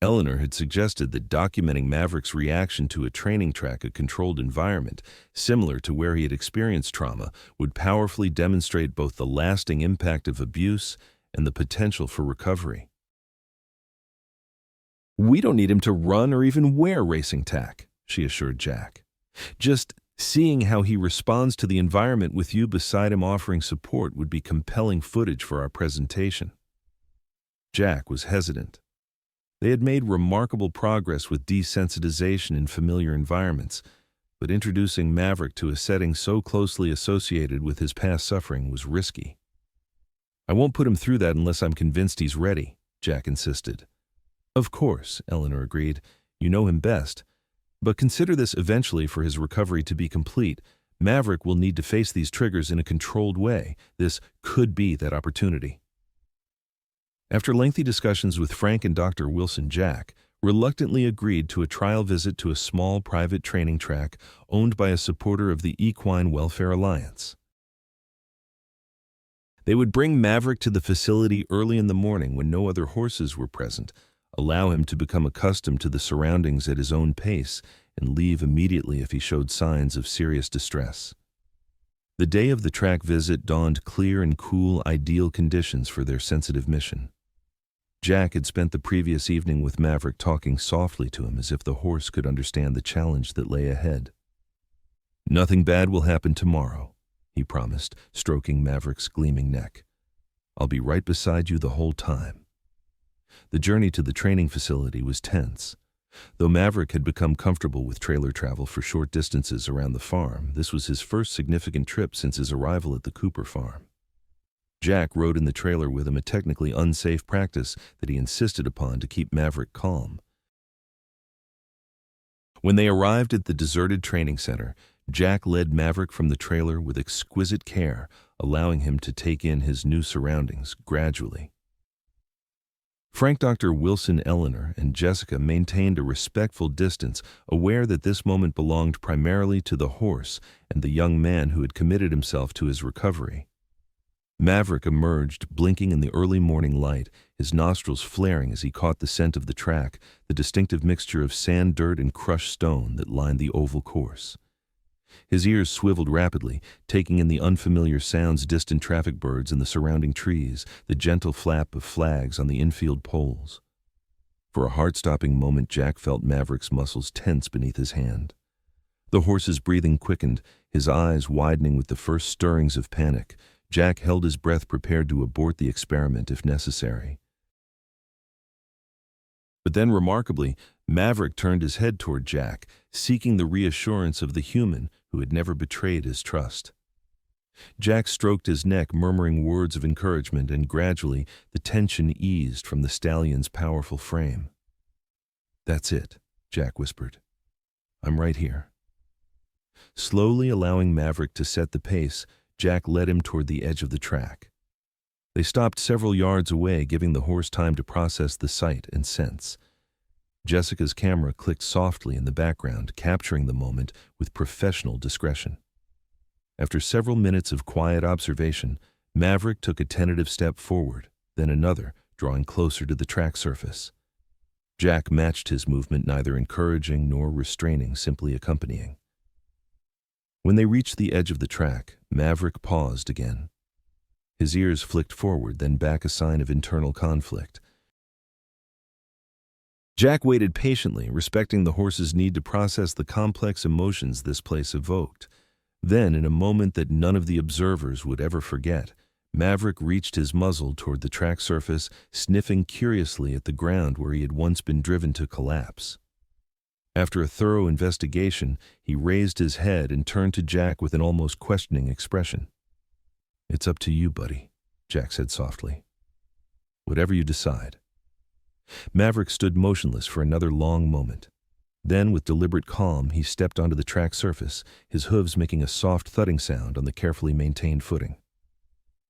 Eleanor had suggested that documenting Maverick's reaction to a training track, a controlled environment, similar to where he had experienced trauma, would powerfully demonstrate both the lasting impact of abuse and the potential for recovery. "We don't need him to run or even wear racing tack," she assured Jack. "Just seeing how he responds to the environment with you beside him offering support would be compelling footage for our presentation." Jack was hesitant. They had made remarkable progress with desensitization in familiar environments, but introducing Maverick to a setting so closely associated with his past suffering was risky. "I won't put him through that unless I'm convinced he's ready," Jack insisted. "Of course," Eleanor agreed. "You know him best. But consider this eventually for his recovery to be complete. Maverick will need to face these triggers in a controlled way. This could be that opportunity." After lengthy discussions with Frank and Dr. Wilson, Jack reluctantly agreed to a trial visit to a small private training track owned by a supporter of the Equine Welfare Alliance. They would bring Maverick to the facility early in the morning when no other horses were present, allow him to become accustomed to the surroundings at his own pace, and leave immediately if he showed signs of serious distress. The day of the track visit dawned clear and cool, ideal conditions for their sensitive mission. Jack had spent the previous evening with Maverick talking softly to him as if the horse could understand the challenge that lay ahead. "Nothing bad will happen tomorrow," he promised, stroking Maverick's gleaming neck. "I'll be right beside you the whole time." The journey to the training facility was tense. Though Maverick had become comfortable with trailer travel for short distances around the farm, this was his first significant trip since his arrival at the Cooper farm. Jack rode in the trailer with him, a technically unsafe practice that he insisted upon to keep Maverick calm. When they arrived at the deserted training center, Jack led Maverick from the trailer with exquisite care, allowing him to take in his new surroundings gradually. Frank, Dr. Wilson, Eleanor, and Jessica maintained a respectful distance, aware that this moment belonged primarily to the horse and the young man who had committed himself to his recovery. Maverick emerged, blinking in the early morning light, his nostrils flaring as he caught the scent of the track, the distinctive mixture of sand, dirt, and crushed stone that lined the oval course. His ears swiveled rapidly, taking in the unfamiliar sounds, distant traffic birds and the surrounding trees, the gentle flap of flags on the infield poles. For a heart-stopping moment, Jack felt Maverick's muscles tense beneath his hand. The horse's breathing quickened, his eyes widening with the first stirrings of panic. Jack held his breath, prepared to abort the experiment if necessary. But then, remarkably, Maverick turned his head toward Jack, seeking the reassurance of the human who had never betrayed his trust. Jack stroked his neck, murmuring words of encouragement, and gradually the tension eased from the stallion's powerful frame. "That's it," Jack whispered. "I'm right here." Slowly allowing Maverick to set the pace, Jack led him toward the edge of the track. They stopped several yards away, giving the horse time to process the sight and sense. Jessica's camera clicked softly in the background, capturing the moment with professional discretion. After several minutes of quiet observation, Maverick took a tentative step forward, then another, drawing closer to the track surface. Jack matched his movement, neither encouraging nor restraining, simply accompanying. When they reached the edge of the track, Maverick paused again. His ears flicked forward, then back, a sign of internal conflict. Jack waited patiently, respecting the horse's need to process the complex emotions this place evoked. Then, in a moment that none of the observers would ever forget, Maverick reached his muzzle toward the track surface, sniffing curiously at the ground where he had once been driven to collapse. After a thorough investigation, he raised his head and turned to Jack with an almost questioning expression. "It's up to you, buddy," Jack said softly. "Whatever you decide." Maverick stood motionless for another long moment. Then, with deliberate calm, he stepped onto the track surface, his hooves making a soft thudding sound on the carefully maintained footing.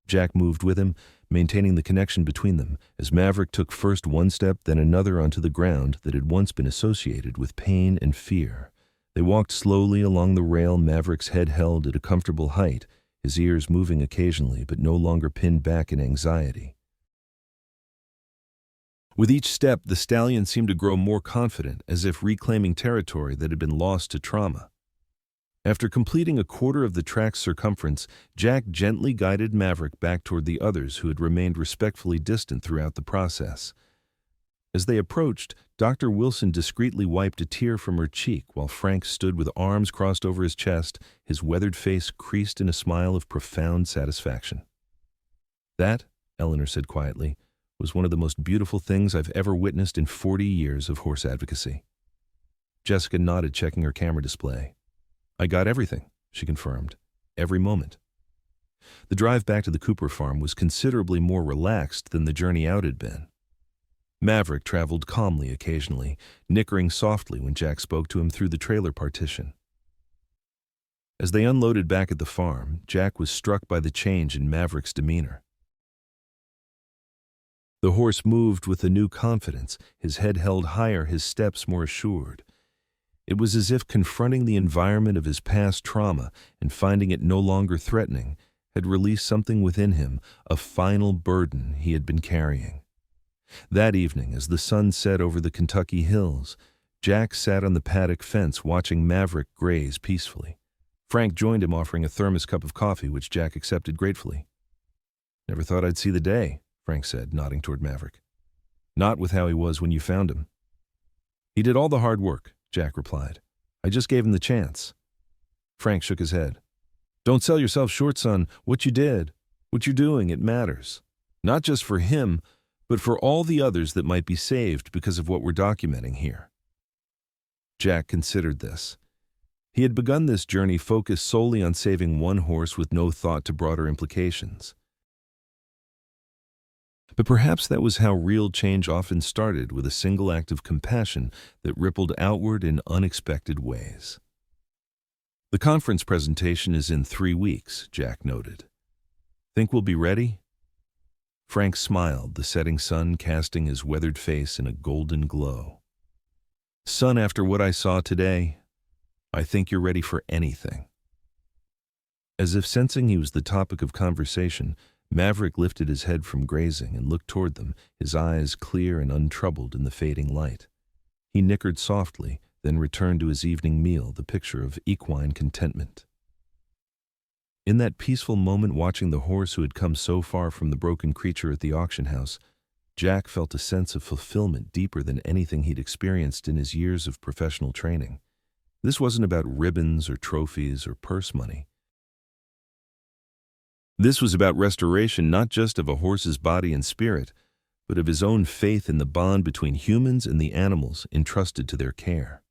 Jack moved with him, maintaining the connection between them, as Maverick took first one step, then another onto the ground that had once been associated with pain and fear. They walked slowly along the rail, Maverick's head held at a comfortable height, his ears moving occasionally but no longer pinned back in anxiety. With each step, the stallion seemed to grow more confident, as if reclaiming territory that had been lost to trauma. After completing a quarter of the track's circumference, Jack gently guided Maverick back toward the others who had remained respectfully distant throughout the process. As they approached, Dr. Wilson discreetly wiped a tear from her cheek while Frank stood with arms crossed over his chest, his weathered face creased in a smile of profound satisfaction. "That," Eleanor said quietly, "was one of the most beautiful things I've ever witnessed in 40 years of horse advocacy." Jessica nodded, checking her camera display. "I got everything," she confirmed. "Every moment." The drive back to the Cooper farm was considerably more relaxed than the journey out had been. Maverick traveled calmly occasionally, nickering softly when Jack spoke to him through the trailer partition. As they unloaded back at the farm, Jack was struck by the change in Maverick's demeanor. The horse moved with a new confidence, his head held higher, his steps more assured. It was as if confronting the environment of his past trauma and finding it no longer threatening had released something within him, a final burden he had been carrying. That evening, as the sun set over the Kentucky hills, Jack sat on the paddock fence watching Maverick graze peacefully. Frank joined him, offering a thermos cup of coffee, which Jack accepted gratefully. "Never thought I'd see the day," Frank said, nodding toward Maverick. "Not with how he was when you found him." "He did all the hard work," Jack replied. "I just gave him the chance." Frank shook his head. "Don't sell yourself short, son. What you did, what you're doing, it matters. Not just for him, but for all the others that might be saved because of what we're documenting here." Jack considered this. He had begun this journey focused solely on saving one horse with no thought to broader implications. But perhaps that was how real change often started, with a single act of compassion that rippled outward in unexpected ways. "The conference presentation is in 3 weeks, Jack noted. "Think we'll be ready?" Frank smiled, the setting sun casting his weathered face in a golden glow. "Son, after what I saw today, I think you're ready for anything." As if sensing he was the topic of conversation, Maverick lifted his head from grazing and looked toward them, his eyes clear and untroubled in the fading light. He nickered softly, then returned to his evening meal, the picture of equine contentment. In that peaceful moment, watching the horse who had come so far from the broken creature at the auction house, Jack felt a sense of fulfillment deeper than anything he'd experienced in his years of professional training. This wasn't about ribbons or trophies or purse money. This was about restoration, not just of a horse's body and spirit, but of his own faith in the bond between humans and the animals entrusted to their care.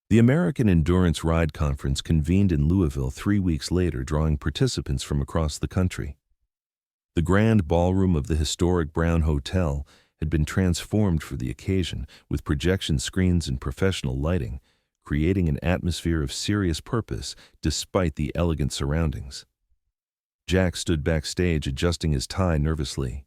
The American Endurance Ride Conference convened in Louisville 3 weeks later, drawing participants from across the country. The grand ballroom of the historic Brown Hotel had been transformed for the occasion, with projection screens and professional lighting, creating an atmosphere of serious purpose despite the elegant surroundings. Jack stood backstage, adjusting his tie nervously.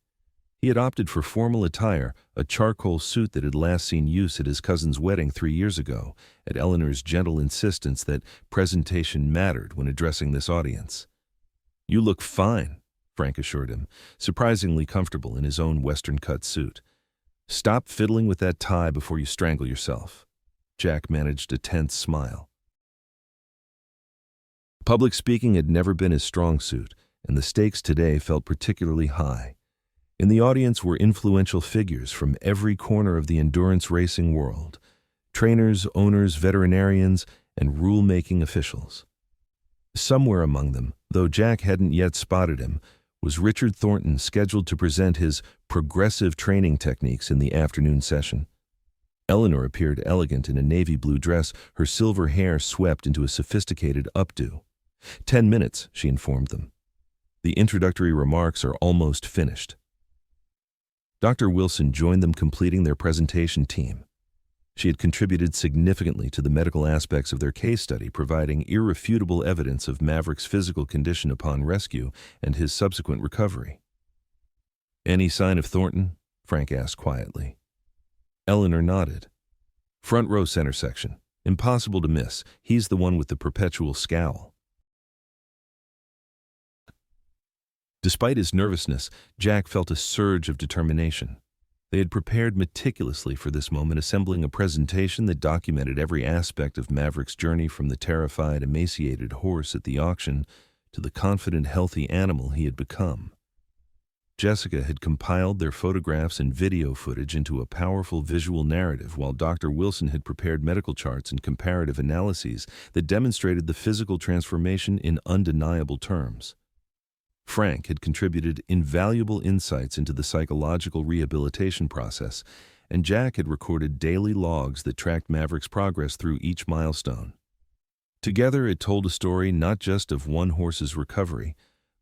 He had opted for formal attire, a charcoal suit that had last seen use at his cousin's wedding 3 years ago, at Eleanor's gentle insistence that presentation mattered when addressing this audience. "You look fine," Frank assured him, surprisingly comfortable in his own Western-cut suit. "Stop fiddling with that tie before you strangle yourself." Jack managed a tense smile. Public speaking had never been his strong suit, and the stakes today felt particularly high. In the audience were influential figures from every corner of the endurance racing world: trainers, owners, veterinarians, and rule-making officials. Somewhere among them, though Jack hadn't yet spotted him, was Richard Thornton, scheduled to present his progressive training techniques in the afternoon session. Eleanor appeared elegant in a navy blue dress, her silver hair swept into a sophisticated updo. 10 minutes, she informed them. The introductory remarks are almost finished. Dr. Wilson joined them, completing their presentation team. She had contributed significantly to the medical aspects of their case study, providing irrefutable evidence of Maverick's physical condition upon rescue and his subsequent recovery. "Any sign of Thornton?" Frank asked quietly. Eleanor nodded. "Front row, center section. Impossible to miss. He's the one with the perpetual scowl." Despite his nervousness, Jack felt a surge of determination. They had prepared meticulously for this moment, assembling a presentation that documented every aspect of Maverick's journey, from the terrified, emaciated horse at the auction to the confident, healthy animal he had become. Jessica had compiled their photographs and video footage into a powerful visual narrative, while Dr. Wilson had prepared medical charts and comparative analyses that demonstrated the physical transformation in undeniable terms. Frank had contributed invaluable insights into the psychological rehabilitation process, and Jack had recorded daily logs that tracked Maverick's progress through each milestone. Together, it told a story not just of one horse's recovery,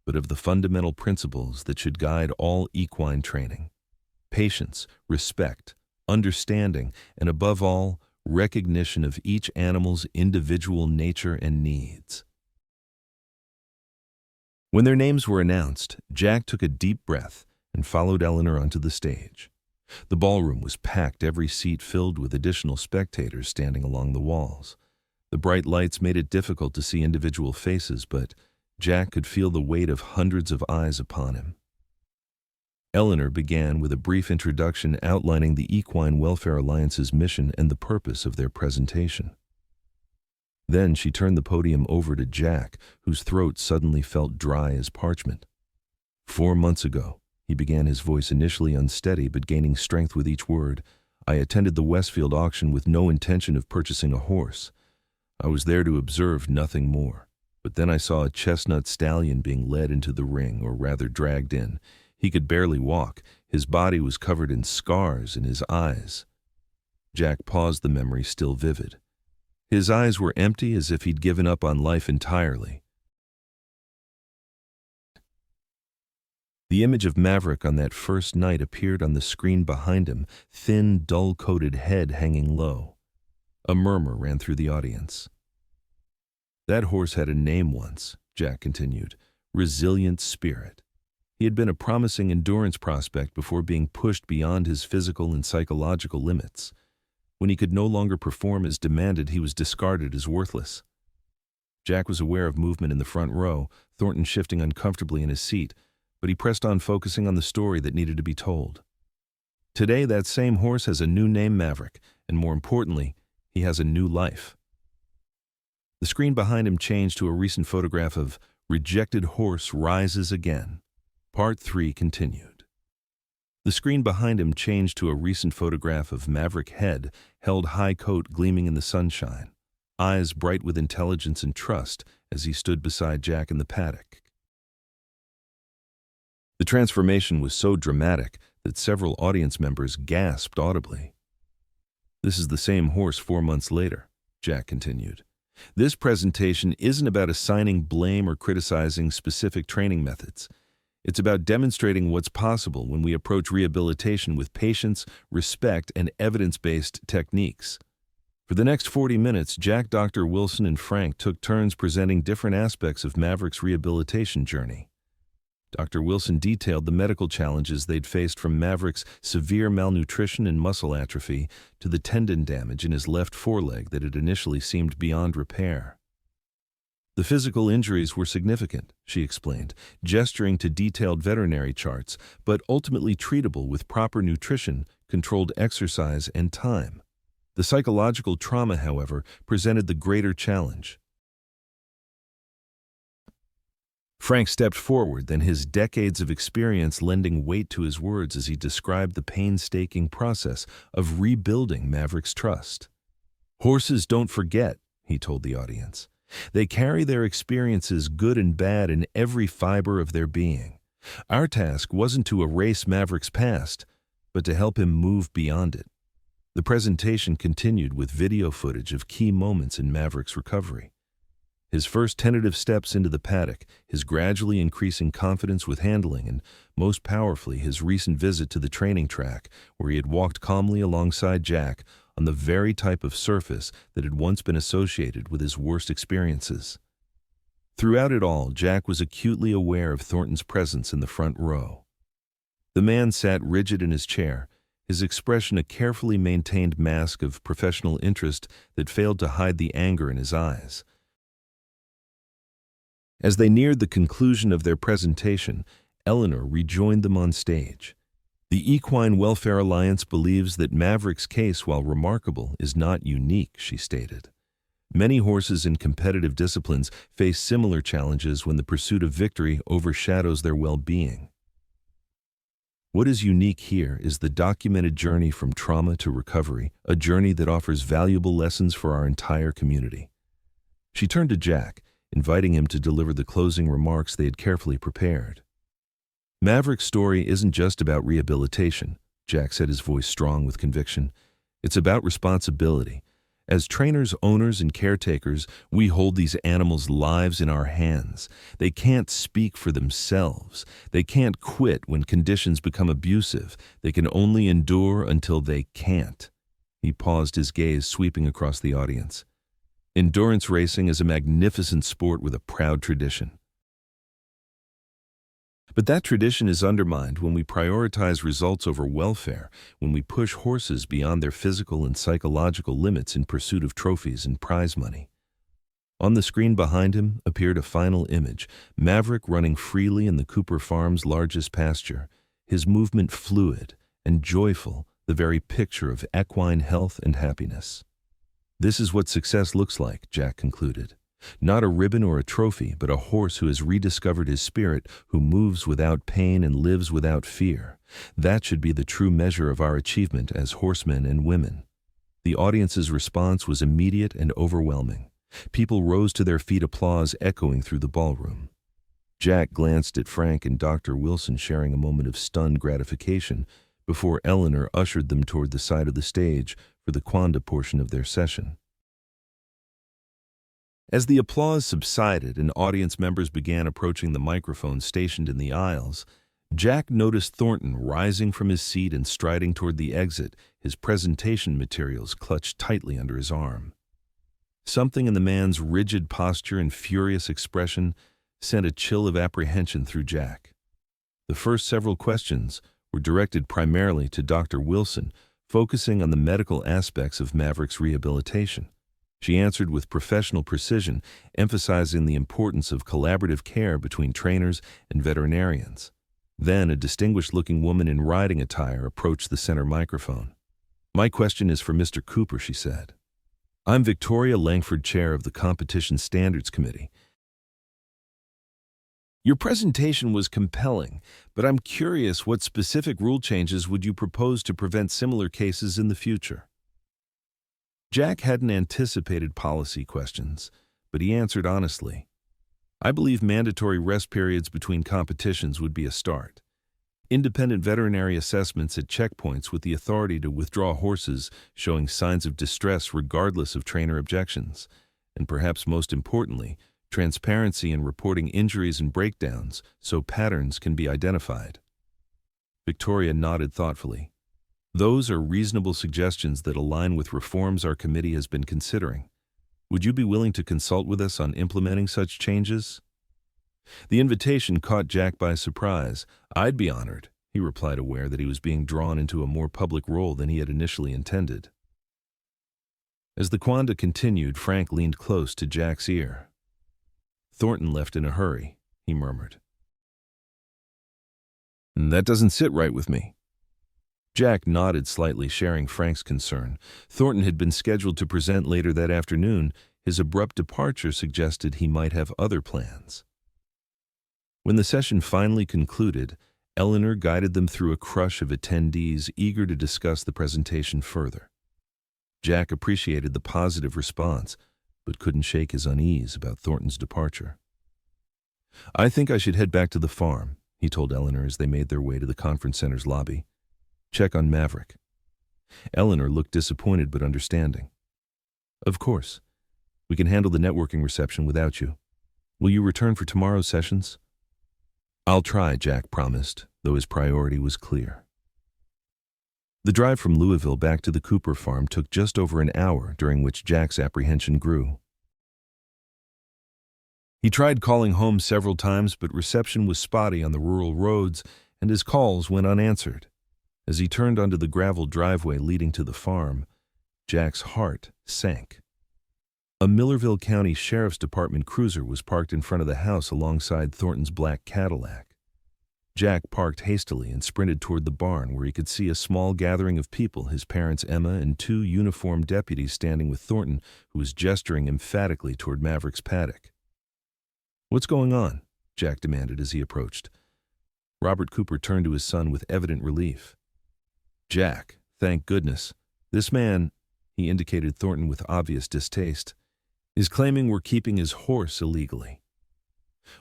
but of the fundamental principles that should guide all equine training: patience, respect, understanding, and above all, recognition of each animal's individual nature and needs. When their names were announced, Jack took a deep breath and followed Eleanor onto the stage. The ballroom was packed, every seat filled with additional spectators standing along the walls. The bright lights made it difficult to see individual faces, but Jack could feel the weight of hundreds of eyes upon him. Eleanor began with a brief introduction outlining the Equine Welfare Alliance's mission and the purpose of their presentation. Then she turned the podium over to Jack, whose throat suddenly felt dry as parchment. 4 months ago, he began, his voice initially unsteady but gaining strength with each word, I attended the Westfield auction with no intention of purchasing a horse. I was there to observe, nothing more. But then I saw a chestnut stallion being led into the ring, or rather dragged in. He could barely walk. His body was covered in scars, and his eyes. Jack paused, the memory still vivid. His eyes were empty, as if he'd given up on life entirely. The image of Maverick on that first night appeared on the screen behind him, thin, dull-coated head hanging low. A murmur ran through the audience. That horse had a name once, Jack continued, Resilient Spirit. He had been a promising endurance prospect before being pushed beyond his physical and psychological limits. When he could no longer perform as demanded, he was discarded as worthless. Jack was aware of movement in the front row, Thornton shifting uncomfortably in his seat, but he pressed on, focusing on the story that needed to be told. Today, that same horse has a new name, Maverick, and more importantly, he has a new life. The screen behind him changed to a recent photograph of Rejected Horse Rises Again. Part 3 continued. The screen behind him changed to a recent photograph of Maverick Head, held high, coat gleaming in the sunshine, eyes bright with intelligence and trust as he stood beside Jack in the paddock. The transformation was so dramatic that several audience members gasped audibly. This is the same horse 4 months later, Jack continued. This presentation isn't about assigning blame or criticizing specific training methods. It's about demonstrating what's possible when we approach rehabilitation with patience, respect, and evidence-based techniques. For the next 40 minutes, Jack, Dr. Wilson, and Frank took turns presenting different aspects of Maverick's rehabilitation journey. Dr. Wilson detailed the medical challenges they'd faced, from Maverick's severe malnutrition and muscle atrophy to the tendon damage in his left foreleg that had initially seemed beyond repair. The physical injuries were significant, she explained, gesturing to detailed veterinary charts, but ultimately treatable with proper nutrition, controlled exercise, and time. The psychological trauma, however, presented the greater challenge. Frank stepped forward, then his decades of experience lending weight to his words as he described the painstaking process of rebuilding Maverick's trust. Horses don't forget, he told the audience. They carry their experiences, good and bad, in every fiber of their being. Our task wasn't to erase Maverick's past, but to help him move beyond it. The presentation continued with video footage of key moments in Maverick's recovery. His first tentative steps into the paddock, his gradually increasing confidence with handling, and most powerfully, his recent visit to the training track, where he had walked calmly alongside Jack on the very type of surface that had once been associated with his worst experiences. Throughout it all, Jack was acutely aware of Thornton's presence in the front row. The man sat rigid in his chair, his expression a carefully maintained mask of professional interest that failed to hide the anger in his eyes. As they neared the conclusion of their presentation, Eleanor rejoined them on stage. The Equine Welfare Alliance believes that Maverick's case, while remarkable, is not unique, she stated. Many horses in competitive disciplines face similar challenges when the pursuit of victory overshadows their well-being. What is unique here is the documented journey from trauma to recovery, a journey that offers valuable lessons for our entire community. She turned to Jack, inviting him to deliver the closing remarks they had carefully prepared. Maverick's story isn't just about rehabilitation, Jack said, his voice strong with conviction. It's about responsibility. As trainers, owners, and caretakers, we hold these animals' lives in our hands. They can't speak for themselves. They can't quit when conditions become abusive. They can only endure until they can't. He paused, his gaze sweeping across the audience. Endurance racing is a magnificent sport with a proud tradition. But that tradition is undermined when we prioritize results over welfare, when we push horses beyond their physical and psychological limits in pursuit of trophies and prize money. On the screen behind him appeared a final image, Maverick running freely in the Cooper Farm's largest pasture, his movement fluid and joyful, the very picture of equine health and happiness. This is what success looks like, Jack concluded. Not a ribbon or a trophy, but a horse who has rediscovered his spirit, who moves without pain and lives without fear. That should be the true measure of our achievement as horsemen and women. The audience's response was immediate and overwhelming. People rose to their feet, applause echoing through the ballroom. Jack glanced at Frank and Dr. Wilson, sharing a moment of stunned gratification before Eleanor ushered them toward the side of the stage for the quanda portion of their session. As the applause subsided and audience members began approaching the microphones stationed in the aisles, Jack noticed Thornton rising from his seat and striding toward the exit, his presentation materials clutched tightly under his arm. Something in the man's rigid posture and furious expression sent a chill of apprehension through Jack. The first several questions were directed primarily to Dr. Wilson, focusing on the medical aspects of Maverick's rehabilitation. She answered with professional precision, emphasizing the importance of collaborative care between trainers and veterinarians. Then a distinguished-looking woman in riding attire approached the center microphone. "My question is for Mr. Cooper," she said. "I'm Victoria Langford, chair of the Competition Standards Committee. Your presentation was compelling, but I'm curious, what specific rule changes would you propose to prevent similar cases in the future?" Jack hadn't anticipated policy questions, but he answered honestly. "I believe mandatory rest periods between competitions would be a start. Independent veterinary assessments at checkpoints with the authority to withdraw horses showing signs of distress regardless of trainer objections. And perhaps most importantly, transparency in reporting injuries and breakdowns so patterns can be identified." Victoria nodded thoughtfully. "Those are reasonable suggestions that align with reforms our committee has been considering. Would you be willing to consult with us on implementing such changes?" The invitation caught Jack by surprise. "I'd be honored," he replied, aware that he was being drawn into a more public role than he had initially intended. As the quanda continued, Frank leaned close to Jack's ear. "Thornton left in a hurry," he murmured. "That doesn't sit right with me." Jack nodded slightly, sharing Frank's concern. Thornton had been scheduled to present later that afternoon. His abrupt departure suggested he might have other plans. When the session finally concluded, Eleanor guided them through a crush of attendees eager to discuss the presentation further. Jack appreciated the positive response, but couldn't shake his unease about Thornton's departure. "I think I should head back to the farm," he told Eleanor as they made their way to the conference center's lobby. "Check on Maverick." Eleanor looked disappointed but understanding. "Of course. We can handle the networking reception without you. Will you return for tomorrow's sessions?" "I'll try," Jack promised, though his priority was clear. The drive from Louisville back to the Cooper farm took just over an hour, during which Jack's apprehension grew. He tried calling home several times, but reception was spotty on the rural roads, and his calls went unanswered. As he turned onto the gravel driveway leading to the farm, Jack's heart sank. A Millerville County Sheriff's Department cruiser was parked in front of the house alongside Thornton's black Cadillac. Jack parked hastily and sprinted toward the barn where he could see a small gathering of people, his parents Emma and two uniformed deputies standing with Thornton, who was gesturing emphatically toward Maverick's paddock. "What's going on?" Jack demanded as he approached. Robert Cooper turned to his son with evident relief. "Jack, thank goodness. This man," he indicated Thornton with obvious distaste, "is claiming we're keeping his horse illegally."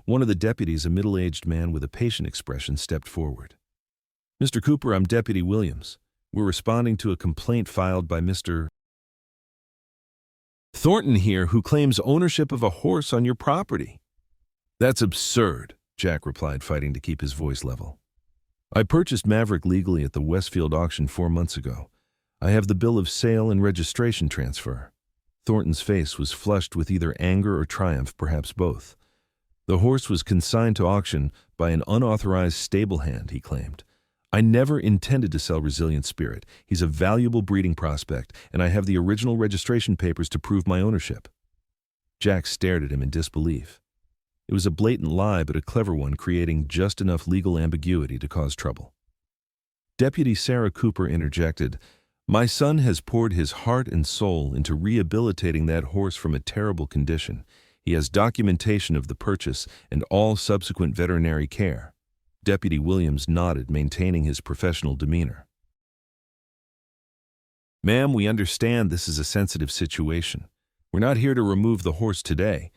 One of the deputies, a middle-aged man with a patient expression, stepped forward. "Mr. Cooper, I'm Deputy Williams. We're responding to a complaint filed by Mr. Thornton here, who claims ownership of a horse on your property." "That's absurd," Jack replied, fighting to keep his voice level. "I purchased Maverick legally at the Westfield auction 4 months ago. I have the bill of sale and registration transfer." Thornton's face was flushed with either anger or triumph, perhaps both. "The horse was consigned to auction by an unauthorized stable hand," he claimed. "I never intended to sell Resilient Spirit. He's a valuable breeding prospect, and I have the original registration papers to prove my ownership." Jack stared at him in disbelief. It was a blatant lie, but a clever one, creating just enough legal ambiguity to cause trouble. Deputy Sarah Cooper interjected, "My son has poured his heart and soul into rehabilitating that horse from a terrible condition. He has documentation of the purchase and all subsequent veterinary care." Deputy Williams nodded, maintaining his professional demeanor. "Ma'am, we understand this is a sensitive situation. We're not here to remove the horse today.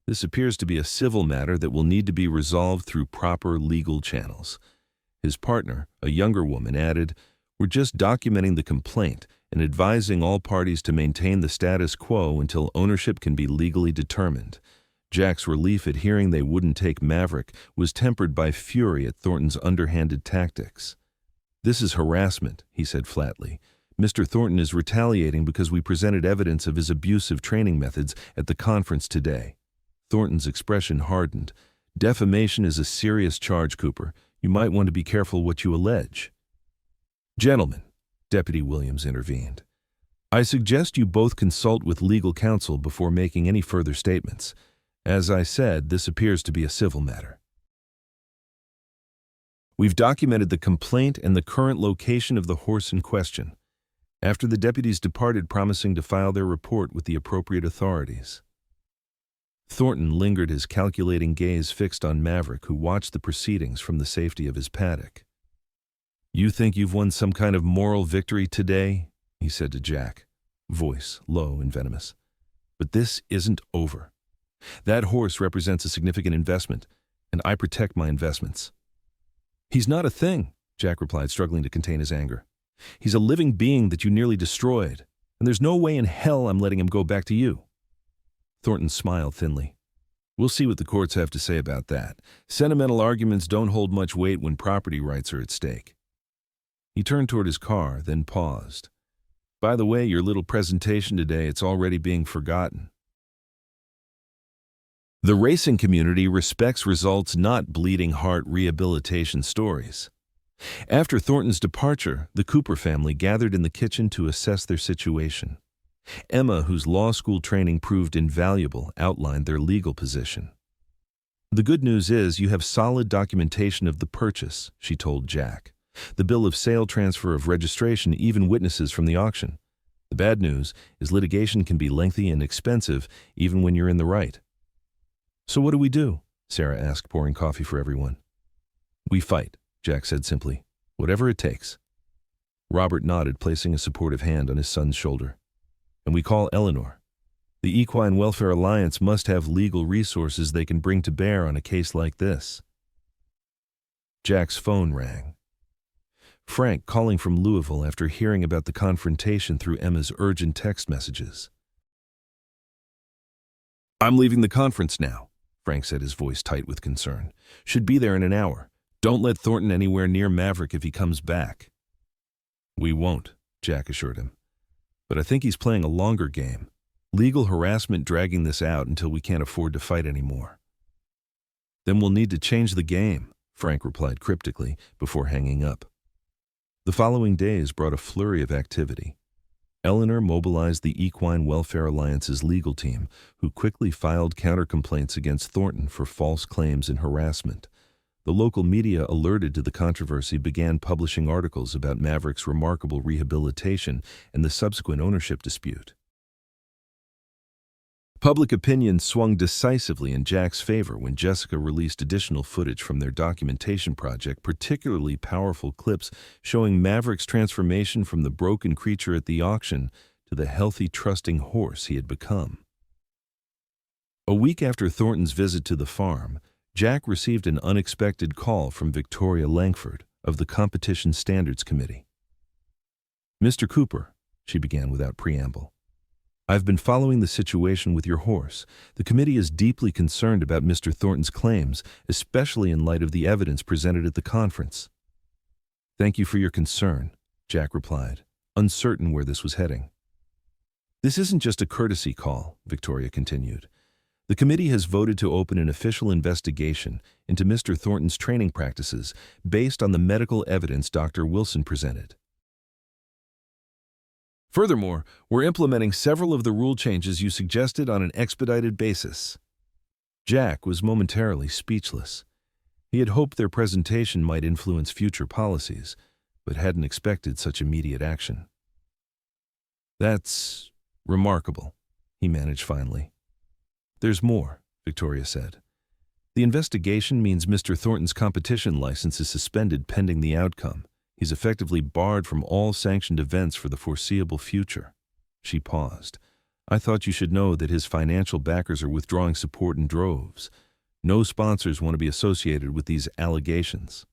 This appears to be a civil matter that will need to be resolved through proper legal channels." His partner, a younger woman, added, "We're just documenting the complaint and advising all parties to maintain the status quo until ownership can be legally determined." Jack's relief at hearing they wouldn't take Maverick was tempered by fury at Thornton's underhanded tactics. "This is harassment," he said flatly. "Mr. Thornton is retaliating because we presented evidence of his abusive training methods at the conference today." Thornton's expression hardened. "Defamation is a serious charge, Cooper. You might want to be careful what you allege." "Gentlemen," Deputy Williams intervened, "I suggest you both consult with legal counsel before making any further statements. As I said, this appears to be a civil matter. We've documented the complaint and the current location of the horse in question." After the deputies departed, promising to file their report with the appropriate authorities. Thornton lingered, his calculating gaze fixed on Maverick, who watched the proceedings from the safety of his paddock. "You think you've won some kind of moral victory today?" he said to Jack, voice low and venomous. "But this isn't over. That horse represents a significant investment, and I protect my investments." "He's not a thing," Jack replied, struggling to contain his anger. "He's a living being that you nearly destroyed, and there's no way in hell I'm letting him go back to you." Thornton smiled thinly. "We'll see what the courts have to say about that. Sentimental arguments don't hold much weight when property rights are at stake." He turned toward his car, then paused. "By the way, your little presentation today, it's already being forgotten." The racing community respects results, not bleeding heart rehabilitation stories. After Thornton's departure, the Cooper family gathered in the kitchen to assess their situation. Emma, whose law school training proved invaluable, outlined their legal position. "The good news is you have solid documentation of the purchase," she told Jack. "The bill of sale, transfer of registration, even witnesses from the auction. The bad news is litigation can be lengthy and expensive, even when you're in the right." "So what do we do?" Sarah asked, pouring coffee for everyone. "We fight," Jack said simply. "Whatever it takes." Robert nodded, placing a supportive hand on his son's shoulder. "And we call Eleanor. The Equine Welfare Alliance must have legal resources they can bring to bear on a case like this." Jack's phone rang. Frank, calling from Louisville after hearing about the confrontation through Emma's urgent text messages. "I'm leaving the conference now," Frank said, his voice tight with concern. "Should be there in an hour. Don't let Thornton anywhere near Maverick if he comes back." "We won't," Jack assured him. "But I think he's playing a longer game. Legal harassment, dragging this out until we can't afford to fight anymore." "Then we'll need to change the game," Frank replied cryptically before hanging up. The following days brought a flurry of activity. Eleanor mobilized the Equine Welfare Alliance's legal team, who quickly filed counter-complaints against Thornton for false claims and harassment. The local media, alerted to the controversy, began publishing articles about Maverick's remarkable rehabilitation and the subsequent ownership dispute. Public opinion swung decisively in Jack's favor when Jessica released additional footage from their documentation project, particularly powerful clips showing Maverick's transformation from the broken creature at the auction to the healthy, trusting horse he had become. A week after Thornton's visit to the farm, Jack received an unexpected call from Victoria Langford of the Competition Standards Committee. "Mr. Cooper," she began without preamble, "I've been following the situation with your horse. The committee is deeply concerned about Mr. Thornton's claims, especially in light of the evidence presented at the conference." "Thank you for your concern," Jack replied, uncertain where this was heading. "This isn't just a courtesy call," Victoria continued. "The committee has voted to open an official investigation into Mr. Thornton's training practices based on the medical evidence Dr. Wilson presented. Furthermore, we're implementing several of the rule changes you suggested on an expedited basis." Jack was momentarily speechless. He had hoped their presentation might influence future policies, but hadn't expected such immediate action. "That's remarkable," he managed finally. "There's more," Victoria said. "The investigation means Mr. Thornton's competition license is suspended pending the outcome. He's effectively barred from all sanctioned events for the foreseeable future." She paused. "I thought you should know that his financial backers are withdrawing support in droves. No sponsors want to be associated with these allegations."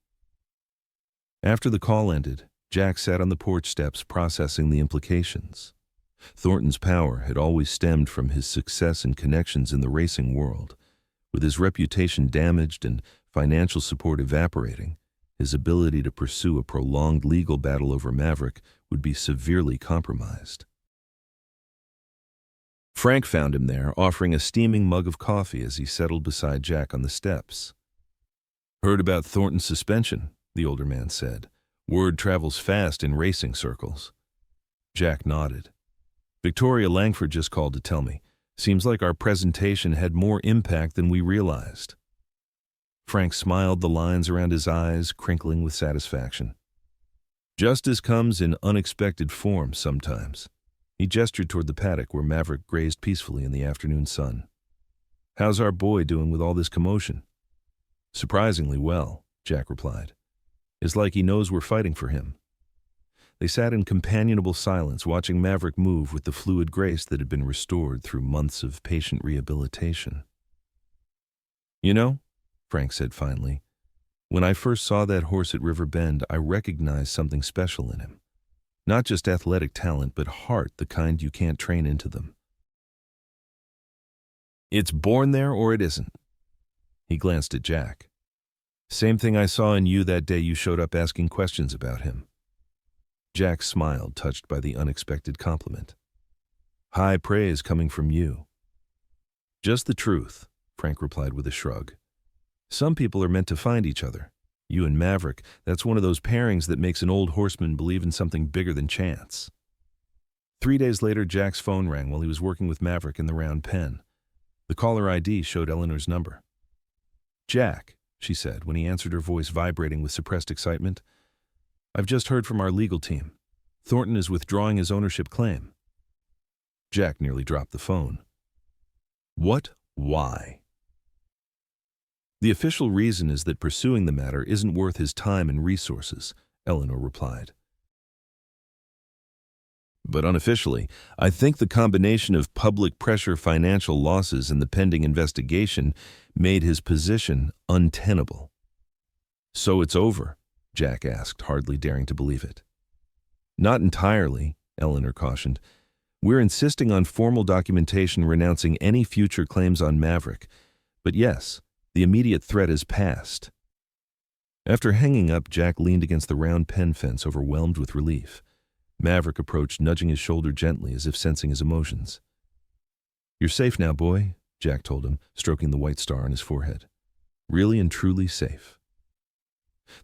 After the call ended, Jack sat on the porch steps processing the implications. Thornton's power had always stemmed from his success and connections in the racing world. With his reputation damaged and financial support evaporating, his ability to pursue a prolonged legal battle over Maverick would be severely compromised. Frank found him there, offering a steaming mug of coffee as he settled beside Jack on the steps. "Heard about Thornton's suspension," the older man said. "Word travels fast in racing circles." Jack nodded. "Victoria Langford just called to tell me. Seems like our presentation had more impact than we realized." Frank smiled, the lines around his eyes crinkling with satisfaction. "Justice comes in unexpected form sometimes." He gestured toward the paddock where Maverick grazed peacefully in the afternoon sun. "How's our boy doing with all this commotion?" "Surprisingly well," Jack replied. "It's like he knows we're fighting for him." They sat in companionable silence, watching Maverick move with the fluid grace that had been restored through months of patient rehabilitation. "You know," Frank said finally, "when I first saw that horse at River Bend, I recognized something special in him. Not just athletic talent, but heart, the kind you can't train into them. It's born there or it isn't." He glanced at Jack. "Same thing I saw in you that day you showed up asking questions about him." Jack smiled, touched by the unexpected compliment. "High praise coming from you." "Just the truth," Frank replied with a shrug. "Some people are meant to find each other. You and Maverick, that's one of those pairings that makes an old horseman believe in something bigger than chance." 3 days later, Jack's phone rang while he was working with Maverick in the round pen. The caller ID showed Eleanor's number. "Jack," she said when he answered, her voice vibrating with suppressed excitement, "I've just heard from our legal team. Thornton is withdrawing his ownership claim." Jack nearly dropped the phone. "What? Why?" "The official reason is that pursuing the matter isn't worth his time and resources," Eleanor replied. "But unofficially, I think the combination of public pressure, financial losses, and the pending investigation made his position untenable." "So it's over?" Jack asked, hardly daring to believe it. "Not entirely," Eleanor cautioned. "We're insisting on formal documentation renouncing any future claims on Maverick. But yes, the immediate threat is past." After hanging up, Jack leaned against the round pen fence, overwhelmed with relief. Maverick approached, nudging his shoulder gently as if sensing his emotions. "You're safe now, boy," Jack told him, stroking the white star on his forehead. "Really and truly safe."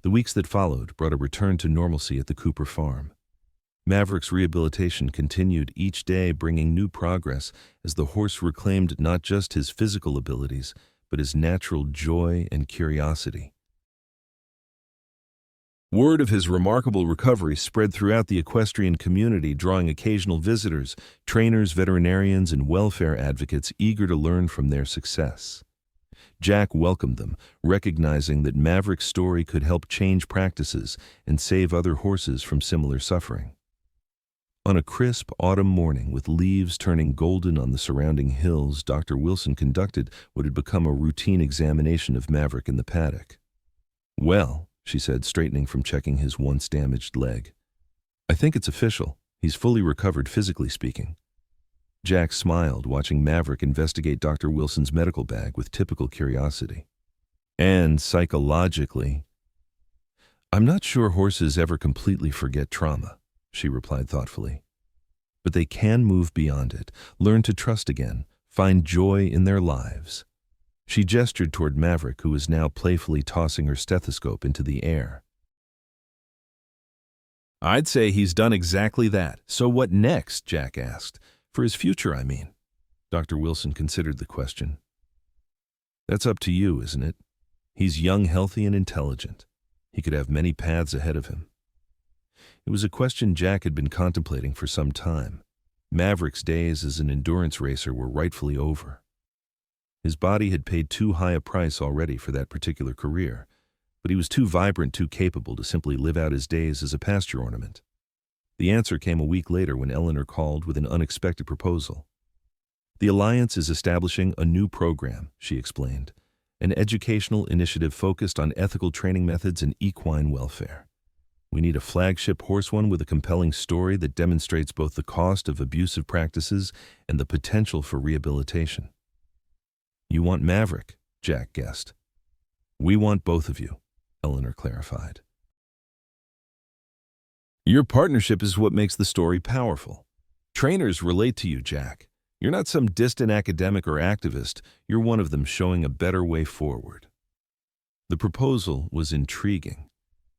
The weeks that followed brought a return to normalcy at the Cooper farm. Maverick's rehabilitation continued, each day bringing new progress as the horse reclaimed not just his physical abilities, but his natural joy and curiosity. Word of his remarkable recovery spread throughout the equestrian community, drawing occasional visitors, trainers, veterinarians, and welfare advocates eager to learn from their success. Jack welcomed them, recognizing that Maverick's story could help change practices and save other horses from similar suffering. On a crisp autumn morning, with leaves turning golden on the surrounding hills, Dr. Wilson conducted what had become a routine examination of Maverick in the paddock. "Well," she said, straightening from checking his once damaged leg, "I think it's official. He's fully recovered, physically speaking." Jack smiled, watching Maverick investigate Dr. Wilson's medical bag with typical curiosity. "And psychologically, I'm not sure horses ever completely forget trauma," she replied thoughtfully. "But they can move beyond it, learn to trust again, find joy in their lives." She gestured toward Maverick, who was now playfully tossing her stethoscope into the air. "I'd say he's done exactly that. So what next?" Jack asked. "For his future, I mean." Dr. Wilson considered the question. "That's up to you, isn't it? He's young, healthy, and intelligent. He could have many paths ahead of him." It was a question Jack had been contemplating for some time. Maverick's days as an endurance racer were rightfully over. His body had paid too high a price already for that particular career, but he was too vibrant, too capable to simply live out his days as a pasture ornament. The answer came a week later when Eleanor called with an unexpected proposal. "The Alliance is establishing a new program," she explained, "an educational initiative focused on ethical training methods and equine welfare. We need a flagship horse one with a compelling story that demonstrates both the cost of abusive practices and the potential for rehabilitation." "You want Maverick," Jack guessed. "We want both of you," Eleanor clarified. "Your partnership is what makes the story powerful. Trainers relate to you, Jack. You're not some distant academic or activist. You're one of them, showing a better way forward." The proposal was intriguing.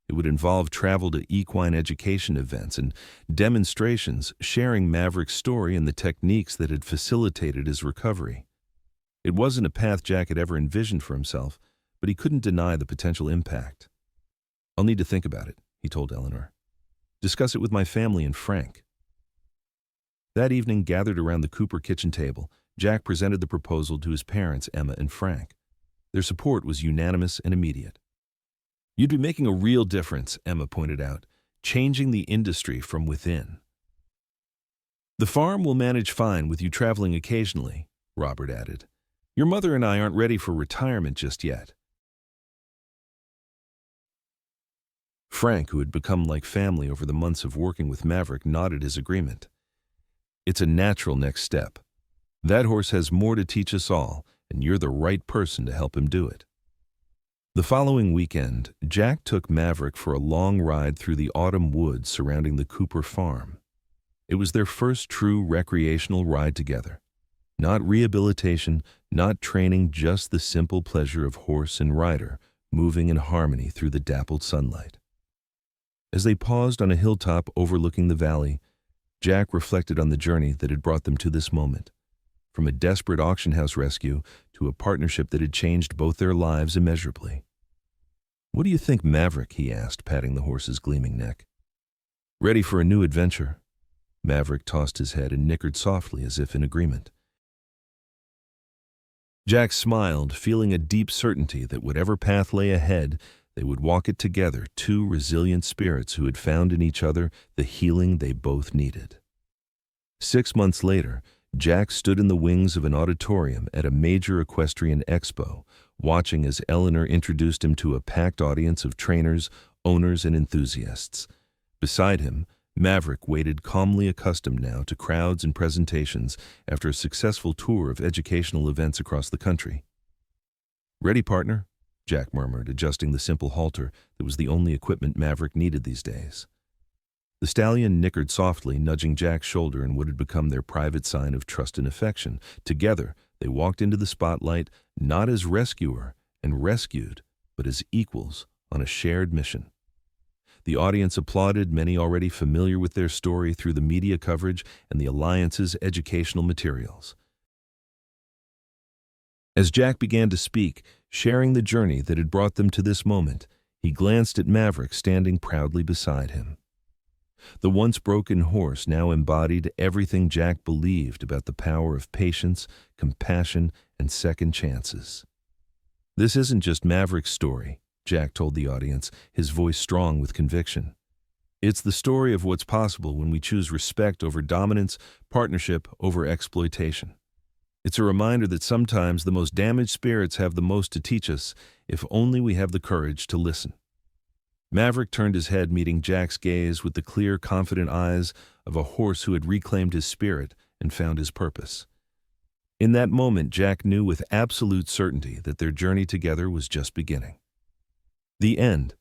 It would involve travel to equine education events and demonstrations, sharing Maverick's story and the techniques that had facilitated his recovery. It wasn't a path Jack had ever envisioned for himself, but he couldn't deny the potential impact. "I'll need to think about it," he told Eleanor. "Discuss it with my family and Frank." That evening, gathered around the Cooper kitchen table, Jack presented the proposal to his parents, Emma and Frank. Their support was unanimous and immediate. "You'd be making a real difference," Emma pointed out, "changing the industry from within." "The farm will manage fine with you traveling occasionally," Robert added. "Your mother and I aren't ready for retirement just yet." Frank, who had become like family over the months of working with Maverick, nodded his agreement. "It's a natural next step. That horse has more to teach us all, and you're the right person to help him do it." The following weekend, Jack took Maverick for a long ride through the autumn woods surrounding the Cooper farm. It was their first true recreational ride together. Not rehabilitation, not training, just the simple pleasure of horse and rider moving in harmony through the dappled sunlight. As they paused on a hilltop overlooking the valley, Jack reflected on the journey that had brought them to this moment. From a desperate auction house rescue to a partnership that had changed both their lives immeasurably. "What do you think, Maverick?" he asked, patting the horse's gleaming neck. "Ready for a new adventure." Maverick tossed his head and nickered softly as if in agreement. Jack smiled, feeling a deep certainty that whatever path lay ahead, they would walk it together, two resilient spirits who had found in each other the healing they both needed. 6 months later, Jack stood in the wings of an auditorium at a major equestrian expo, watching as Eleanor introduced him to a packed audience of trainers, owners, and enthusiasts. Beside him, Maverick waited, calmly accustomed now to crowds and presentations after a successful tour of educational events across the country. "Ready, partner?" Jack murmured, adjusting the simple halter that was the only equipment Maverick needed these days. The stallion nickered softly, nudging Jack's shoulder in what had become their private sign of trust and affection. Together, they walked into the spotlight, not as rescuer and rescued, but as equals on a shared mission. The audience applauded, many already familiar with their story through the media coverage and the Alliance's educational materials. As Jack began to speak, sharing the journey that had brought them to this moment, He glanced at Maverick standing proudly beside him. The once broken horse now embodied everything Jack believed about the power of patience, compassion, and second chances. "This isn't just Maverick's story," Jack told the audience, his voice strong with conviction. "It's the story of what's possible when we choose respect over dominance, partnership over exploitation. It's a reminder that sometimes the most damaged spirits have the most to teach us if only we have the courage to listen." Maverick turned his head, meeting Jack's gaze with the clear, confident eyes of a horse who had reclaimed his spirit and found his purpose. In that moment, Jack knew with absolute certainty that their journey together was just beginning. The end.